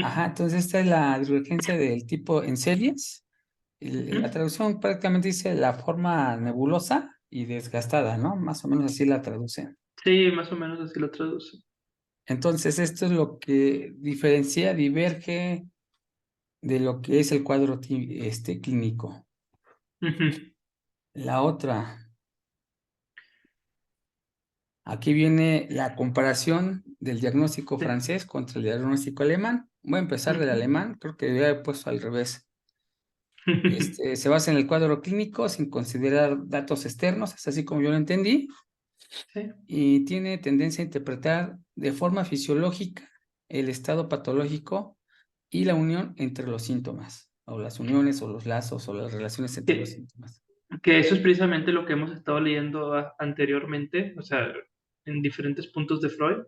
Ajá, entonces esta es la divergencia del tipo en series. La Ujú, traducción prácticamente dice la forma nebulosa y desgastada, ¿no? Más o menos así la traducen. sí, más o menos así lo traduce. Entonces, esto es lo que diferencia, diverge de lo que es el cuadro clínico. Ujú, La otra, aquí viene la comparación del diagnóstico sí. francés contra el diagnóstico alemán. Voy a empezar del Ujú. alemán, creo que debía haber puesto al revés. Se basa en el cuadro clínico sin considerar datos externos, es así como yo lo entendí, Sí. y tiene tendencia a interpretar de forma fisiológica el estado patológico y la unión entre los síntomas, o las uniones, o los lazos, o las relaciones entre los Que, síntomas. que eso es precisamente lo que hemos estado leyendo anteriormente, o sea, en diferentes puntos de Freud,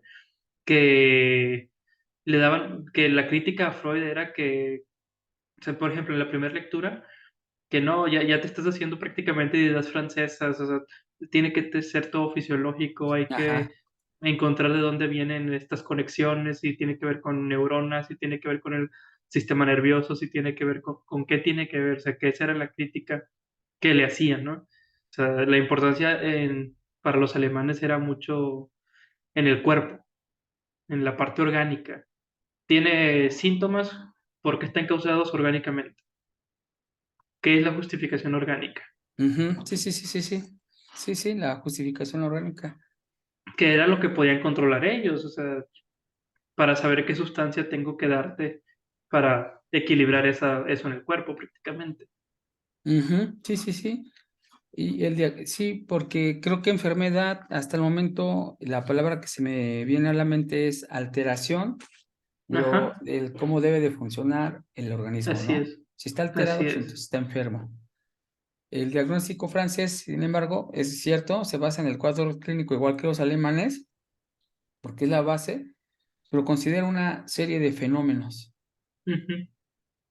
que le daban, que la crítica a Freud era que, o sea, por ejemplo, en la primera lectura, que no, ya te estás haciendo prácticamente ideas francesas, o sea, tiene que ser todo fisiológico, hay que Ajá. encontrar de dónde vienen estas conexiones, y tiene que ver con neuronas, y tiene que ver con el sistema nervioso, si tiene que ver con qué tiene que ver, o sea, que esa era la crítica que le hacían, ¿no? O sea, la importancia para los alemanes era mucho en el cuerpo, en la parte orgánica. Tiene síntomas porque están causados orgánicamente. ¿Qué es la justificación orgánica? Ujú. Sí, sí, sí, sí, sí. Sí, sí, la justificación orgánica. Que era lo que podían controlar ellos, o sea, para saber qué sustancia tengo que darte para equilibrar eso en el cuerpo prácticamente. Ujú. Sí, sí, sí. Y sí, porque creo que enfermedad, hasta el momento, la palabra que se me viene a la mente es alteración Ajá, el cómo debe de funcionar el organismo, así ¿no? es, Si está alterado, así pues es. entonces está enfermo. El diagnóstico francés, sin embargo, es cierto, se basa en el cuadro clínico igual que los alemanes, porque es la base, pero considera una serie de fenómenos. Ujú.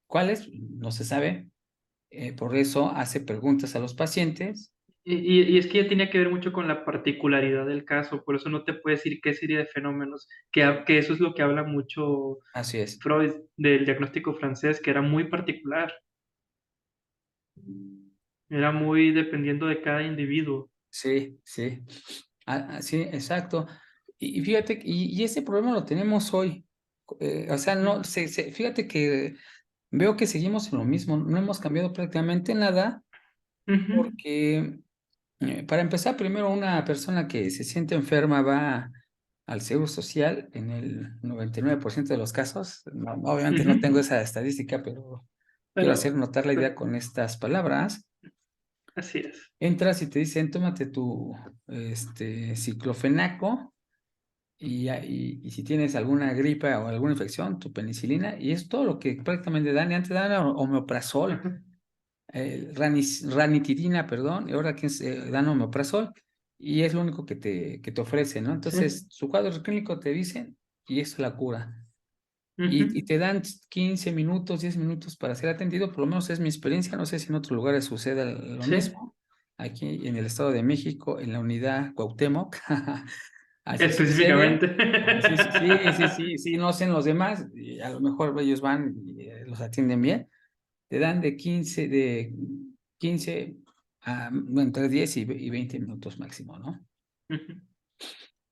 ¿Cuáles? No se sabe. Por eso hace preguntas a los pacientes. Y es que ya tenía que ver mucho con la particularidad del caso, por eso no te puedo decir qué serie de fenómenos, que eso es lo que habla mucho Así es. Freud del diagnóstico francés, que era muy particular, era muy dependiendo de cada individuo. Sí, sí. Sí, exacto. Y fíjate, y ese problema lo tenemos hoy. O sea, no, fíjate que veo que seguimos en lo mismo, no hemos cambiado prácticamente nada, Ujú, porque para empezar, primero una persona que se siente enferma va al Seguro Social en el 99% de los casos. Obviamente no tengo ujú. esa estadística, pero quiero hacer Pero, notar la idea pero con estas palabras. así es. Entras y te dicen, tómate tu ciclofenaco y si tienes alguna gripa o alguna infección, tu penicilina, y es todo lo que prácticamente dan. Y antes dan omeprazol, Ajá, ranitidina, perdón, y ahora aquí dan omeprazol, y es lo único que te ofrecen, ¿no? sí. Entonces, su cuadro clínico te dicen, y es la cura. Y Ujú, te dan 15 minutos, 10 minutos para ser atendido, por lo menos es mi experiencia, no sé si en otros lugares sucede lo sí. mismo. Aquí en el Estado de México, en la unidad Cuauhtémoc, así sucede. Específicamente. Sí, sí, sí, sí, sí, sí, no sé en los demás, y a lo mejor ellos van y los atienden bien. Te dan de 15 a, bueno, entre 10 y 20 minutos máximo, ¿no? Ujú,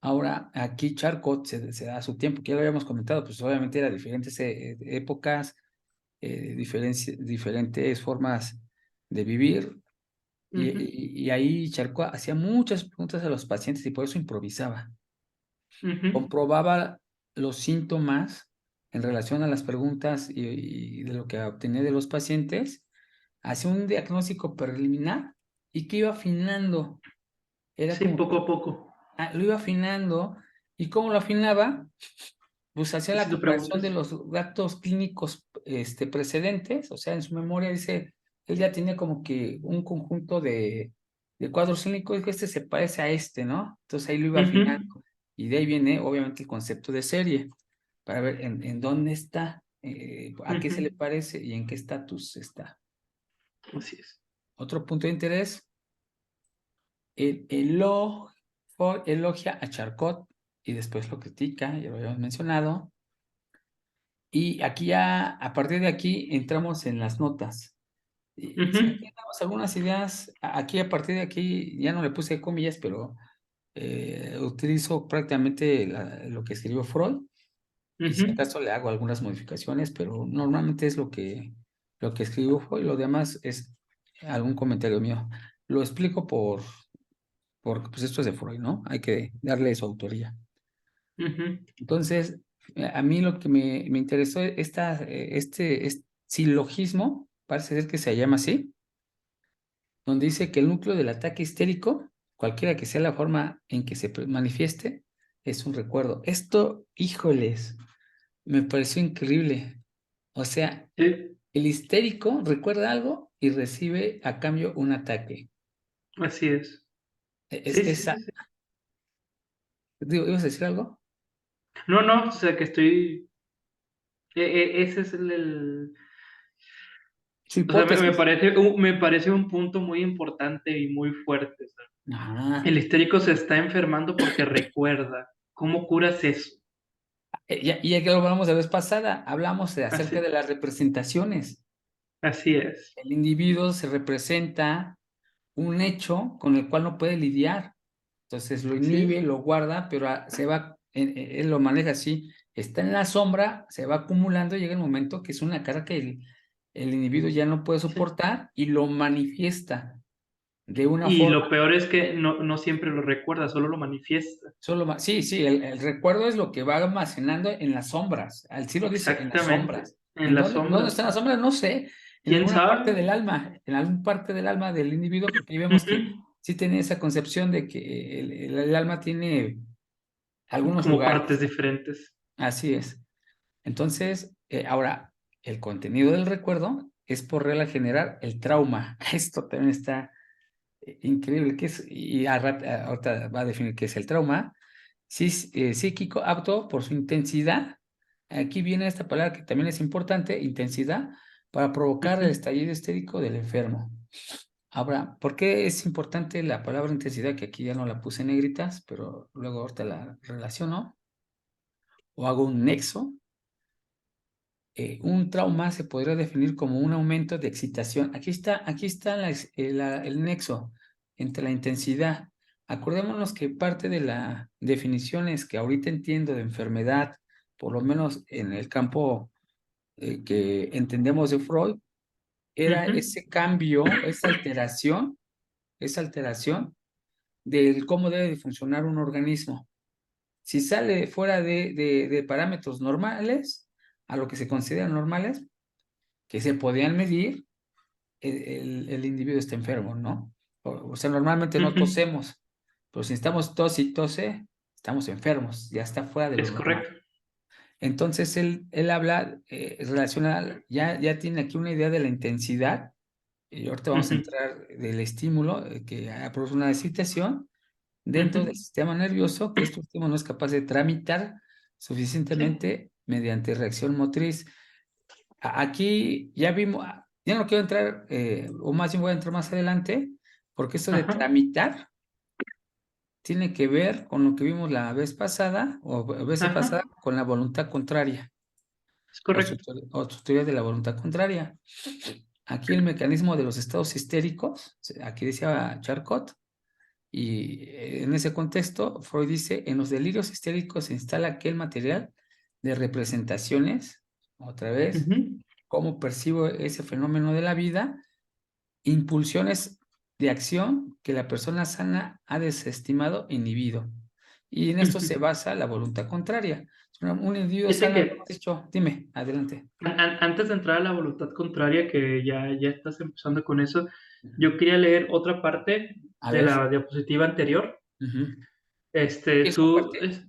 Ahora, aquí Charcot se da su tiempo, que ya lo habíamos comentado, pues obviamente era diferentes épocas, diferentes formas de vivir. Ujú, y ahí Charcot hacía muchas preguntas a los pacientes y por eso improvisaba. ujú. Comprobaba los síntomas en relación a las preguntas y de lo que obtenía de los pacientes, hacía un diagnóstico preliminar y que iba afinando. Era Sí, como poco a poco, lo iba afinando. ¿Y cómo lo afinaba? Pues hacía la haciendo comparación de preguntas. los datos clínicos precedentes, o sea, en su memoria dice, él ya tiene como que un conjunto de cuadros clínicos, dijo, este se parece a este, ¿no? Entonces ahí lo iba Ujú, afinando. Y de ahí viene, obviamente, el concepto de serie, para ver en dónde está, a qué se le ujú. parece y en qué estatus está. Así es. Otro punto de interés, elogia a Charcot y después lo critica, ya lo habíamos mencionado. Y aquí ya, a partir de aquí, entramos en las notas. Y Ujú, aquí damos algunas ideas. Aquí, a partir de aquí, ya no le puse comillas, pero utilizo prácticamente lo que escribió Freud. Y si ujú, acaso le hago algunas modificaciones, pero normalmente es lo que escribió Freud. Lo demás es algún comentario mío. Lo explico porque pues esto es de Freud, ¿no? Hay que darle su autoría. ujú, Entonces, a mí lo que me interesó, este silogismo, parece ser que se llama así, donde dice que el núcleo del ataque histérico, cualquiera que sea la forma en que se manifieste, es un recuerdo. Esto, híjoles, me pareció increíble. O sea, sí, el histérico recuerda algo y recibe a cambio un ataque. así es. Es Sí, sí, esa, sí, sí. digo, ¿ibas a decir algo? No, no, o sea, que estoy ese es Su o sea, hipótesis. me parece un punto muy importante y muy fuerte, o sea, Ah, el histérico se está enfermando porque recuerda. ¿Cómo curas eso? y ya que lo hablamos la vez pasada, hablamos acerca de Así las representaciones. así es. El individuo se representa un hecho con el cual no puede lidiar. Entonces lo inhibe, Sí, lo guarda, pero se va, él lo maneja así, está en la sombra, se va acumulando, llega el momento que es una carga que el individuo ya no puede sí. soportar y lo manifiesta de una Y forma. lo peor es que no siempre lo recuerda, solo lo manifiesta. Sí, sí, el recuerdo es lo que va almacenando en las sombras. Al sí lo dice, en las Exactamente, sombras. en las Dónde sombras. están las sombras? No sé. En ¿Quién alguna parte sabe? del alma, en alguna parte del alma del individuo, porque ahí vemos Ujú. que sí tiene esa concepción de que el alma tiene algunos Como partes lugares. diferentes. Así es. Entonces, ahora, el contenido del recuerdo es por regla general el trauma. Esto también está increíble, que es, y ahorita va a definir qué es el trauma. Sí, psíquico apto por su intensidad. Aquí viene esta palabra que también es importante, intensidad, para provocar el Ujú, estallido histérico del enfermo. Ahora, ¿por qué es importante la palabra intensidad? Que aquí ya no la puse en negritas, pero luego ahorita la relaciono o hago un nexo. Un trauma se podría definir como un aumento de excitación. Aquí está el nexo entre la intensidad. Acordémonos que parte de la definición es que ahorita entiendo de enfermedad, por lo menos en el campo que entendemos de Freud, era ujú, ese cambio, esa alteración del cómo debe de funcionar un organismo. Si sale fuera de parámetros normales, a lo que se consideran normales, que se podían medir, el individuo está enfermo, ¿no? O sea, normalmente no ujú. tosemos, pero si estamos tos y tose, estamos enfermos, ya está fuera de lo Es normal. correcto. Entonces, él habla, relaciona, ya tiene aquí una idea de la intensidad, y ahorita vamos a Ujú, entrar del estímulo que produce una excitación dentro del ujú. sistema nervioso, que este último no es capaz de tramitar Sí. suficientemente mediante reacción motriz. Aquí ya vimos, ya no quiero entrar, o más bien voy a entrar más adelante, porque esto de Ajá. tramitar tiene que ver con lo que vimos la vez pasada, o veces Ajá. pasada, con la voluntad contraria, Es correcto. o su teoría de la voluntad contraria. Aquí el mecanismo de los estados histéricos, aquí decía Charcot, y en ese contexto, Freud dice, en los delirios histéricos se instala aquel material de representaciones, otra vez, Ujú. cómo percibo ese fenómeno de la vida, impulsiones de acción que la persona sana ha desestimado e inhibido. Y en esto se basa la voluntad contraria. Un individuo Fíjate sano, que hemos dicho, dime, adelante. antes de entrar a la voluntad contraria, que ya estás empezando con eso, Ujú. yo quería leer otra parte A de ver. la diapositiva anterior. Ujú. ¿Quieres Tú, compartir?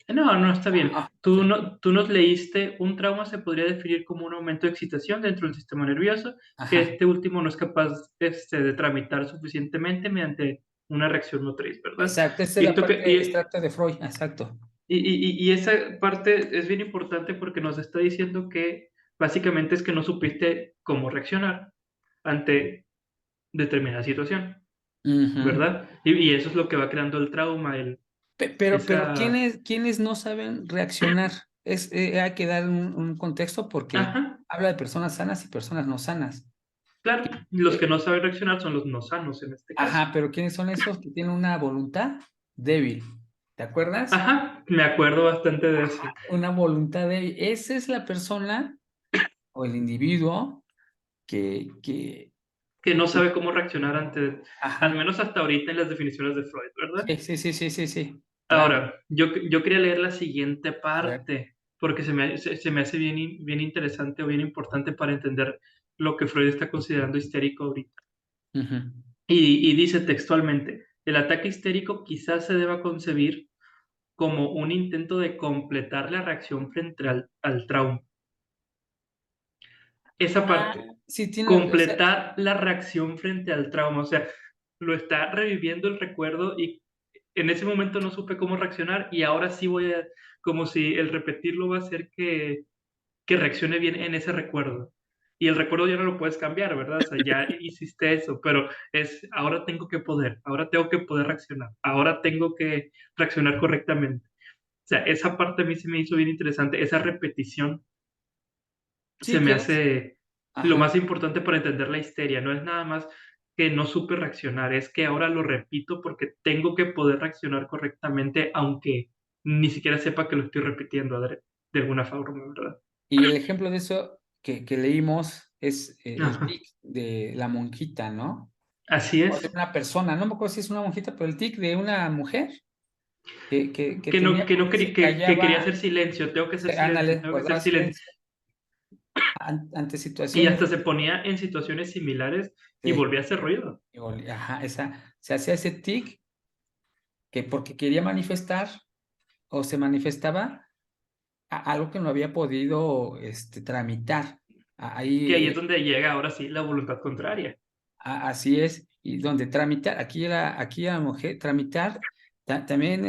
no, está bien. Ok. Tú nos leíste, un trauma se podría definir como un aumento de excitación dentro del sistema nervioso, que Ajá. este último no es capaz de tramitar suficientemente mediante una reacción motriz, ¿verdad? Exacto, esa es Y la esto que, parte extracta de Freud, exacto. y esa parte es bien importante porque nos está diciendo que básicamente es que no supiste cómo reaccionar ante determinada situación, Ujú. ¿verdad? Y eso es lo que va creando el trauma, Pero esa... ¿quiénes no saben reaccionar? Hay que dar un contexto porque Ajá, habla de personas sanas y personas no sanas. claro, los que Eh, no saben reaccionar son los no sanos en este caso. ajá, pero ¿quiénes son esos que tienen una voluntad débil? ¿Te acuerdas? Ajá, me acuerdo bastante de eso. Una voluntad débil. Esa es la persona o el individuo que, Que no que- sabe cómo reaccionar ante, al ajá. menos hasta ahorita en las definiciones de Freud, ¿verdad? Sí, sí, sí, sí, sí, sí. Claro. Ahora, yo quería leer la siguiente A ver. parte, porque se me hace bien interesante o bien importante para entender lo que Freud está considerando histérico ahorita. Ujú. Y dice textualmente, el ataque histérico quizás se deba concebir como un intento de completar la reacción frente al trauma. Esa Ah, parte, sí, tiene, o sea, completar la reacción frente al trauma, o sea, lo está reviviendo el recuerdo y en ese momento no supe cómo reaccionar y ahora sí voy a, como si el repetirlo va a hacer que reaccione bien en ese recuerdo. Y el recuerdo ya no lo puedes cambiar, ¿verdad? O sea, ya hiciste eso, pero ahora tengo que poder reaccionar, ahora tengo que reaccionar correctamente. O sea, esa parte a mí se me hizo bien interesante, esa repetición se sí me quieres. hace lo Ajá. más importante para entender la histeria. No es nada más que no supe reaccionar, es que ahora lo repito porque tengo que poder reaccionar correctamente, aunque ni siquiera sepa que lo estoy repitiendo de alguna forma, ¿verdad? Y el ejemplo de eso que leímos es el Ajá. tic de la monjita, ¿no? Así O de es. una persona, no me acuerdo si es una monjita, pero el tic de una mujer que tenía, Que no se que quería callaba, hacer silencio, ándale, tengo que hacer guardaba silencio. silencio ante Y situaciones hasta se ponía en situaciones similares y de, volvía a hacer ruido. ajá, se hacía ese tic que porque quería manifestar o se manifestaba algo que no había podido tramitar. Que ahí es Ahí donde llega ahora sí la voluntad contraria. Así es, y donde tramitar, aquí a la mujer, tramitar, también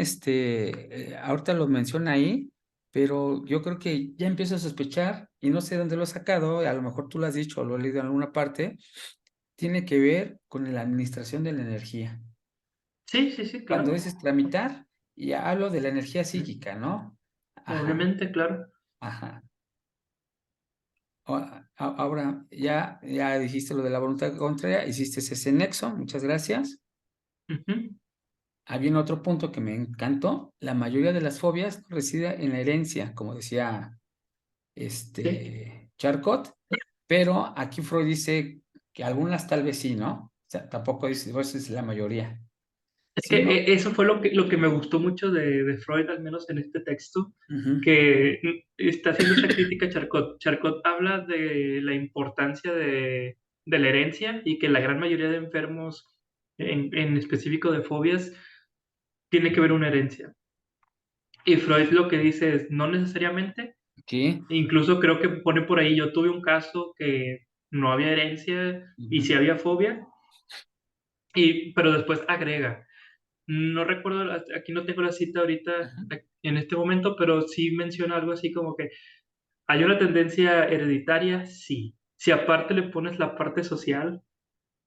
ahorita lo menciona ahí, pero yo creo que ya empiezo a sospechar, y no sé dónde lo he sacado, a lo mejor tú lo has dicho o lo he leído en alguna parte, tiene que ver con la administración de la energía. Sí, sí, sí, Cuando claro. dices tramitar, y hablo de la energía psíquica, ¿no? Ajá, Obviamente, claro. ajá. Ahora ya dijiste lo de la voluntad contraria, hiciste ese nexo, muchas gracias. Ujú. Había otro punto que me encantó. La mayoría de las fobias reside en la herencia, como decía Sí. Charcot, pero aquí Freud dice que algunas tal vez sí, ¿no? O sea, tampoco dice, pues es la mayoría. Es que Sino, eso fue lo que me gustó mucho de Freud, al menos en este texto, ujú, que está haciendo esa crítica a Charcot. Charcot habla de la importancia de la herencia y que la gran mayoría de enfermos, en específico de fobias, tiene que ver una herencia. Y Freud lo que dice es, no necesariamente, sí, incluso creo que pone por ahí, yo tuve un caso que no había herencia y ujú, sí había fobia, pero después agrega. No recuerdo, aquí no tengo la cita ahorita ujú. en este momento, pero sí menciona algo así como que hay una tendencia hereditaria, sí. Si aparte le pones la parte social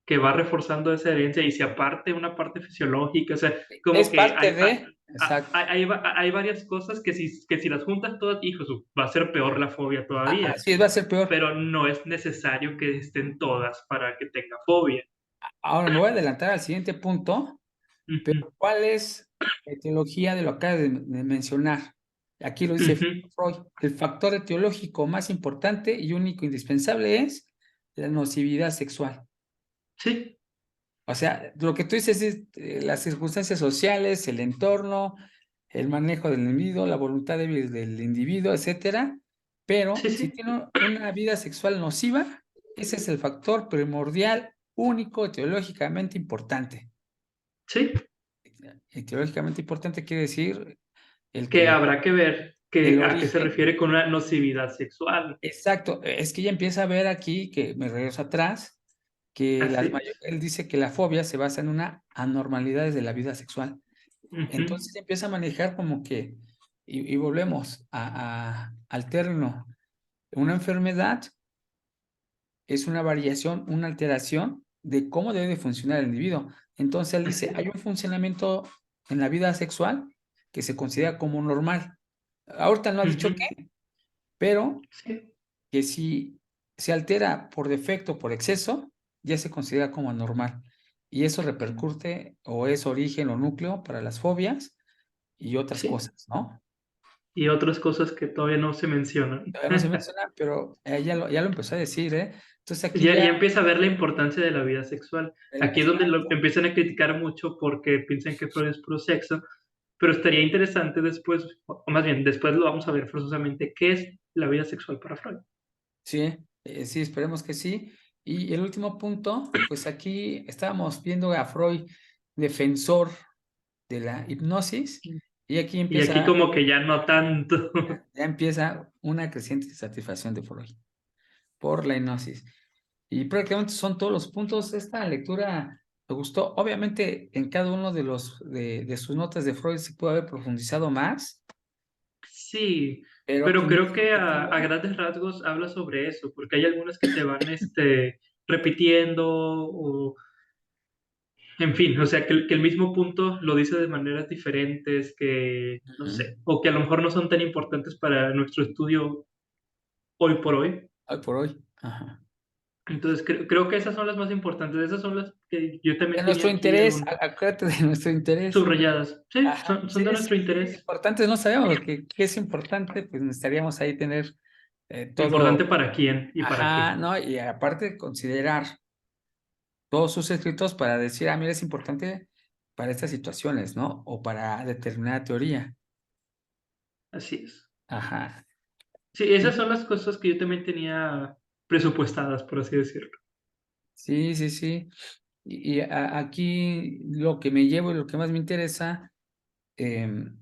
que va reforzando esa herencia y si aparte una parte fisiológica, o sea, como Es que parte de, exacto. hay varias cosas que si las juntas todas, hijos, va a ser peor la fobia todavía, Así va a ser peor. pero no es necesario que estén todas para que tenga fobia. Ahora me voy a adelantar al siguiente punto. Pero Ujú, ¿cuál es la etiología de lo que acabas de mencionar? Aquí lo dice ujú. Freud. El factor etiológico más importante y único indispensable es la nocividad sexual. Sí, O sea, lo que tú dices es las circunstancias sociales, el entorno, el manejo del individuo, la voluntad débil del individuo, etcétera. Pero Sí, si sí, tiene una vida sexual nociva, ese es el factor primordial, único, teológicamente importante. sí, Y teológicamente importante quiere decir que habrá que ver el a qué se origen. refiere con una nocividad sexual. Exacto, es que ella empieza a ver aquí, que me regreso atrás, que Así es. él dice que la fobia se basa en una anormalidad de la vida sexual. Ujú, Entonces empieza a manejar como que, y volvemos al término, una enfermedad es una variación, una alteración de cómo debe de funcionar el individuo. Entonces él así dice, es. hay un funcionamiento en la vida sexual que se considera como normal. Ahorita no ha dicho Ujú, qué, pero sí, que si se altera por defecto, por exceso, ya se considera como anormal. Y eso sí, repercute o es origen o núcleo para las fobias y otras sí. cosas, ¿no? Y otras cosas que todavía no se mencionan. Todavía no se menciona, pero ya lo empezó a decir, ¿eh? Entonces aquí Ya, ya ya empieza a ver la importancia de la vida sexual. Aquí es donde lo exacto. empiezan a criticar mucho porque piensan que Freud es puro sexo, pero estaría interesante después, o más bien, después lo vamos a ver forzosamente, qué es la vida sexual para Freud. Sí, sí, esperemos que sí. Y el último punto, pues aquí estábamos viendo a Freud defensor de la hipnosis y aquí Y aquí empieza, como que ya no tanto. ya empieza una creciente satisfacción de Freud por la hipnosis. Y prácticamente son todos los puntos. Esta lectura me gustó. Obviamente, en cada uno de de sus notas de Freud se puede haber profundizado más, Sí, pero pero pues no creo es el que a objetivo. grandes rasgos habla sobre eso, porque hay algunas que se van repitiendo o, en fin, o sea, que el mismo punto lo dice de maneras diferentes, que no Ujú. sé, o que a lo mejor no son tan importantes para nuestro estudio hoy por hoy. Hoy por hoy. Ajá. Entonces, creo que esas son las más importantes, esas son las que yo De también tenía nuestro aquí interés, acuérdate de nuestro interés. subrayadas. Sí, Ajá. son de Sí, nuestro interés. importantes no sabemos, porque qué es importante, pues necesitaríamos ahí tener todo, Importante para quién y para ajá, qué. ¿no? Y aparte considerar todos sus escritos para decir, mira, es importante para estas situaciones, ¿no? O para determinada teoría. Así es. Ajá. Sí, esas Y son las cosas que yo también tenía presupuestadas, por así decirlo. sí, sí, sí. Aquí lo que me llevo y lo que más me interesa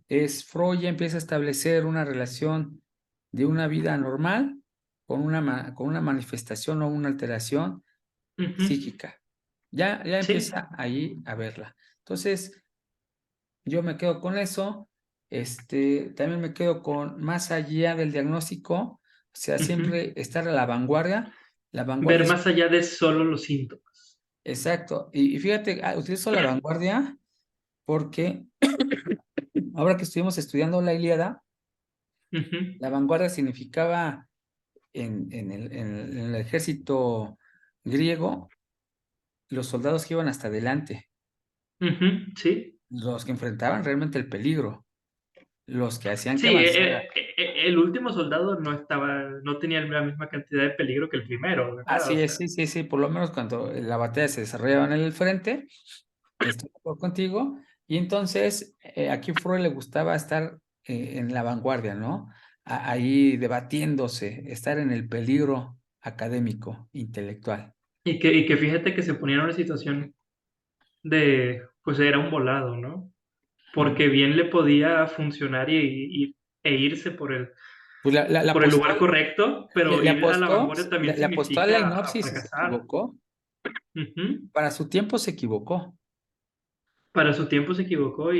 es Freud ya empieza a establecer una relación de una vida normal con con una manifestación o una alteración Ujú. psíquica. Ya Sí, empieza ahí a verla. Entonces, yo me quedo con eso. También me quedo con más allá del diagnóstico, o sea, ujú. siempre estar a la vanguardia. La vanguardia Ver es más allá de solo los síntomas. exacto. Y fíjate, utilizo la vanguardia porque ahora que estuvimos estudiando la Ilíada, Ujú, la vanguardia significaba en el ejército griego los soldados que iban hasta adelante, ujú, sí. los que enfrentaban realmente el peligro, los que hacían que Sí, avanzara. el último soldado no tenía la misma cantidad de peligro que el primero, ¿verdad? O Así es, sea, sí, sí, sí, por lo menos cuando la batalla se desarrollaba en el frente, estoy de acuerdo contigo, y entonces aquí Freud le gustaba estar en la vanguardia, ¿no? Ahí debatiéndose, estar en el peligro académico, intelectual. y que fíjate que se ponía en una situación pues era un volado, ¿no? Ujú. Porque bien le podía funcionar e irse Pues la por el apostó, lugar correcto, pero ir a la vanguardia también le apostó a la significa a hipnosis y se fracasar. equivocó. Ujú. Para su tiempo se equivocó. Para su tiempo se equivocó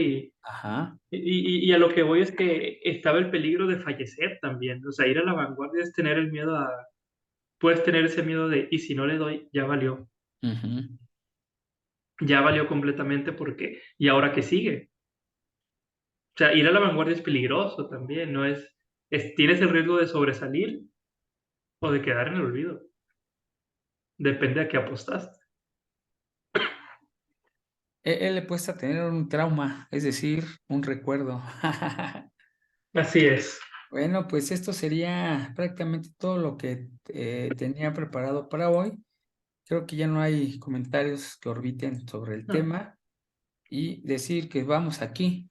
Ajá. y a lo que voy es que estaba el peligro de fallecer también. O sea, ir a la vanguardia es tener el miedo puedes tener ese miedo de, y si no le doy, Ujú. ya valió completamente porque, ¿y ahora qué sigue? O sea, ir a la vanguardia es peligroso también, no tienes el riesgo de sobresalir o de quedar en el olvido. Depende a qué apostaste. Él le cuesta tener un trauma, es decir, un recuerdo. Así es. Bueno, pues esto sería prácticamente todo lo que tenía preparado para hoy. Creo que ya no hay comentarios que orbiten sobre el No. tema y decir que vamos aquí.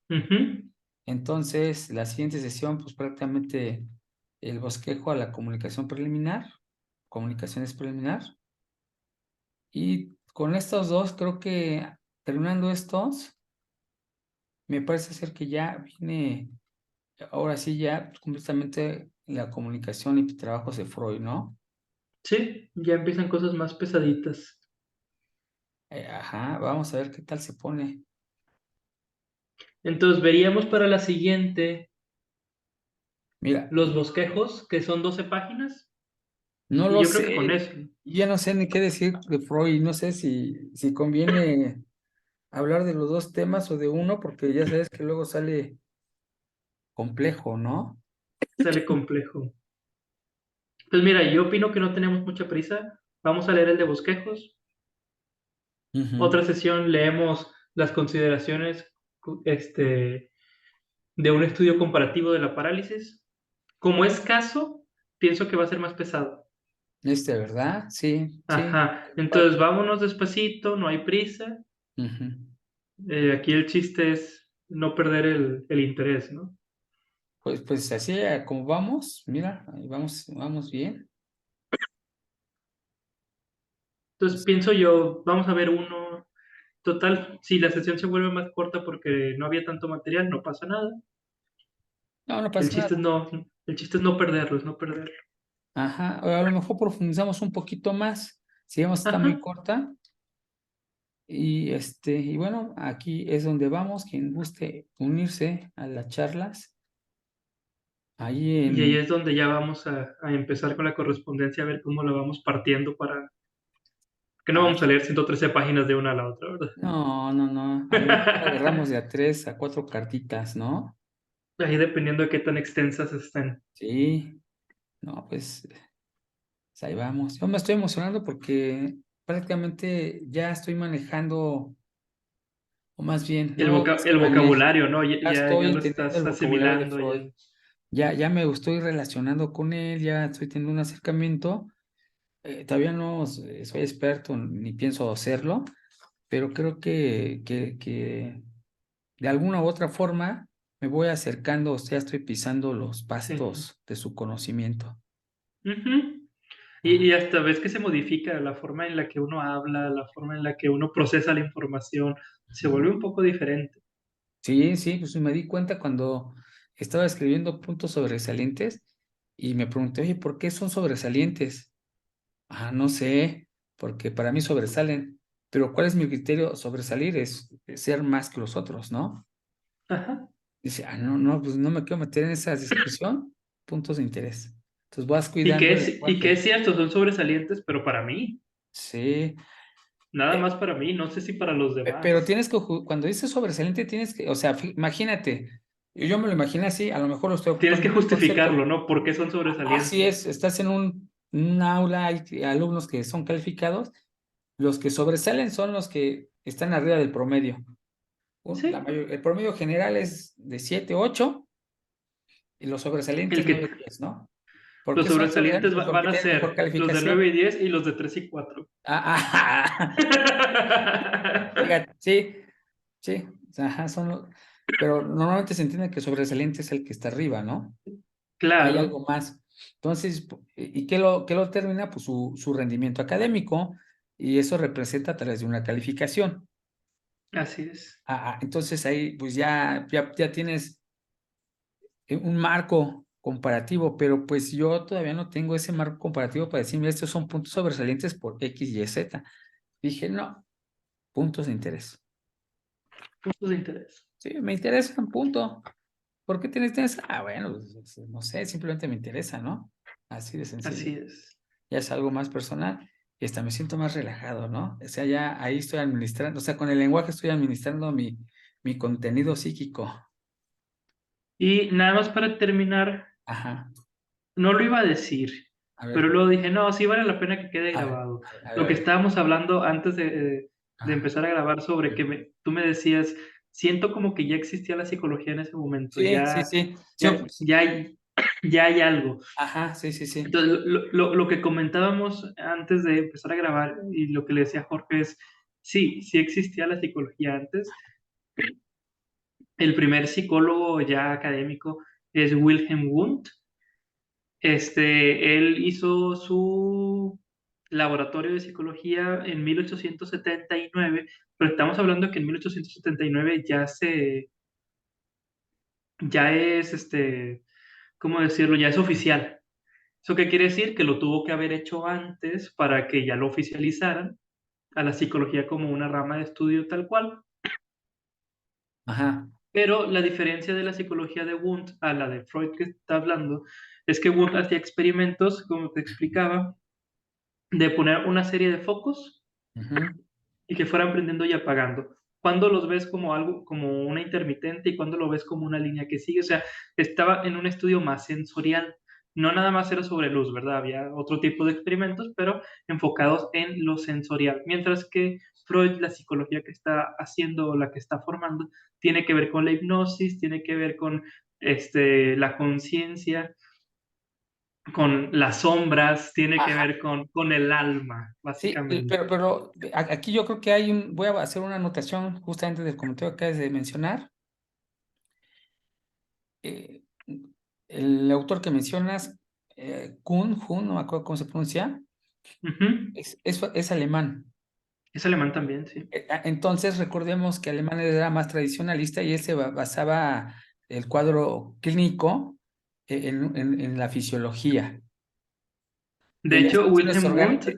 Ujú. Entonces, la siguiente sesión, pues prácticamente el bosquejo a la comunicaciones preliminar. Y con estos dos, creo que terminando estos, me parece ser que ya viene, ahora sí, ya completamente la comunicación y trabajos de Freud, ¿no? Sí, ya empiezan cosas más pesaditas. Ajá, vamos a ver qué tal se pone. Entonces veríamos para la siguiente Mira, los bosquejos, que son 12 páginas, no y lo yo creo que con sé, eso ya no sé ni qué decir de Freud, no sé si conviene hablar de los dos temas o de uno, porque ya sabes que luego sale complejo, ¿no? sale complejo. Pues mira, yo opino que no tenemos mucha prisa. Vamos a leer el de bosquejos. Ujú. Otra sesión leemos las consideraciones de un estudio comparativo de la parálisis. Como es caso, pienso que va a ser más pesado. ¿Verdad? Sí, sí. Ajá, entonces vámonos despacito, no hay prisa. Ujú. Aquí el chiste es no perder el interés, ¿no? Pues así como vamos, mira, ahí vamos bien. Entonces Pues, pienso yo, vamos a ver uno. Total, si la sesión se vuelve más corta porque no había tanto material, no pasa nada. no, no El pasa chiste nada. es no, el chiste es no perderlo, es no perderlo. Ajá, o a lo mejor profundizamos un poquito más, si vemos que está muy Ajá. corta. Y bueno, aquí es donde vamos, quien guste unirse a las charlas, ahí Y ahí en... es donde ya vamos a empezar con la correspondencia, a ver cómo la vamos partiendo para que no Ah, vamos a leer 113 páginas de una a la otra, ¿verdad? no, a lo mejor agarramos de a 3 a 4 cartitas, ¿no? Ahí dependiendo de qué tan extensas estén. Sí, no, pues ahí vamos. Yo me estoy emocionando porque prácticamente ya estoy manejando, o más bien, no, es que El vocabulario, ¿no? ya Ya estoy lo entendiendo el estás vocabulario de asimilando, ya. Freud. Ya me estoy relacionando con él, ya estoy teniendo un acercamiento. Todavía no soy experto ni pienso hacerlo, pero creo que de alguna u otra forma me voy acercando, o sea, estoy pisando los Sí. pastos de su conocimiento. Ujú. Ajá. Y hasta ves que se modifica la forma en la que uno habla, la forma en la que uno procesa la información, se vuelve un poco diferente. Sí, sí, pues me di cuenta cuando estaba escribiendo puntos sobresalientes y me pregunté, oye, ¿por qué son sobresalientes? Ah, no sé, porque para mí sobresalen, pero ¿cuál es mi criterio? Sobresalir es ser más que los otros, ¿no? Ajá. Dice, no, pues no me quiero meter en esa discusión, puntos de interés. Entonces vas cuidando el Y que lenguaje. es cierto, son sobresalientes, pero para mí, Sí, nada eh, más para mí, no sé si para los pero demás. tienes que, cuando dices sobresaliente, tienes que, o sea, imagínate, yo me lo imagino así, a lo mejor lo estoy Tienes ocupando que en el concepto. justificarlo, ¿no? ¿Por qué son Así sobresalientes? es, estás en un aula, hay alumnos que son calificados, los que sobresalen son los que están arriba del promedio. Sí, El promedio general es de 7 8 y los el sobresalientes que 9 10, ¿no? ¿Por los qué son sobresalientes sobresalientes? Pues porque van a tienen mejor ser los de 9 calificación. y 10 y los de 3 y 4. Fíjate, sí, sí, ajá, pero normalmente se entiende que sobresaliente es el que está arriba, ¿no? Hay Claro, algo más. Entonces, ¿y qué lo termina? Pues su rendimiento académico, y eso representa a través de una calificación. así es. Entonces ahí pues ya tienes un marco comparativo, pero pues yo todavía no tengo ese marco comparativo para decir, mira, estos son puntos sobresalientes por X, Y, Z. Dije, no, puntos de interés. Puntos de interés. Sí, me interesan, punto. ¿Por qué tienes interés? Bueno, pues, no sé, simplemente me interesa, ¿no? Así de sencillo. Así es. Ya es algo más personal y hasta me siento más relajado, ¿no? O sea, ya ahí estoy administrando, o sea, con el lenguaje estoy administrando mi contenido psíquico. Y nada más para terminar, Ajá, no lo iba a decir, a pero ver, luego dije, no, sí vale la pena que quede a ver, grabado. a Lo que ver. estábamos hablando antes de Ajá. empezar a grabar sobre que tú me decías, siento como que ya existía la psicología en ese momento, Sí, sí, sí. Sí, ya hay. ya hay algo. Ajá, sí, sí, sí. Entonces, lo que comentábamos antes de empezar a grabar y lo que le decía Jorge es, sí, sí existía la psicología antes. El primer psicólogo ya académico es Wilhelm Wundt. Él hizo su laboratorio de psicología en 1879, pero estamos hablando que en 1879 ya es, ¿cómo decirlo? Ya es oficial. ¿Eso qué quiere decir? Que lo tuvo que haber hecho antes para que ya lo oficializaran a la psicología como una rama de estudio tal cual. Ajá, Pero la diferencia de la psicología de Wundt a la de Freud que está hablando es que Wundt hacía experimentos, como te explicaba, de poner una serie de focos ujú, y que fueran prendiendo y apagando. ¿Cuándo los ves como algo, como una intermitente y cuándo lo ves como una línea que sigue? O sea, estaba en un estudio más sensorial. No nada más era sobre luz, ¿verdad? Había otro tipo de experimentos, pero enfocados en lo sensorial. Mientras que Freud, la psicología que está haciendo o la que está formando, tiene que ver con la hipnosis, tiene que ver con la conciencia, con las sombras, tiene que ajá. ver con el alma, Sí, básicamente. pero aquí yo creo que hay voy a hacer una anotación justamente del comentario que acabas de mencionar. Eh, el autor que mencionas, Kuhn, no me acuerdo cómo se pronuncia, Ujú. es alemán. Es alemán también, sí. Entonces recordemos que Alemania era más tradicionalista y él se basaba el cuadro clínico en la fisiología De de las hecho, funciones Wilhelm Wundt orgánicas.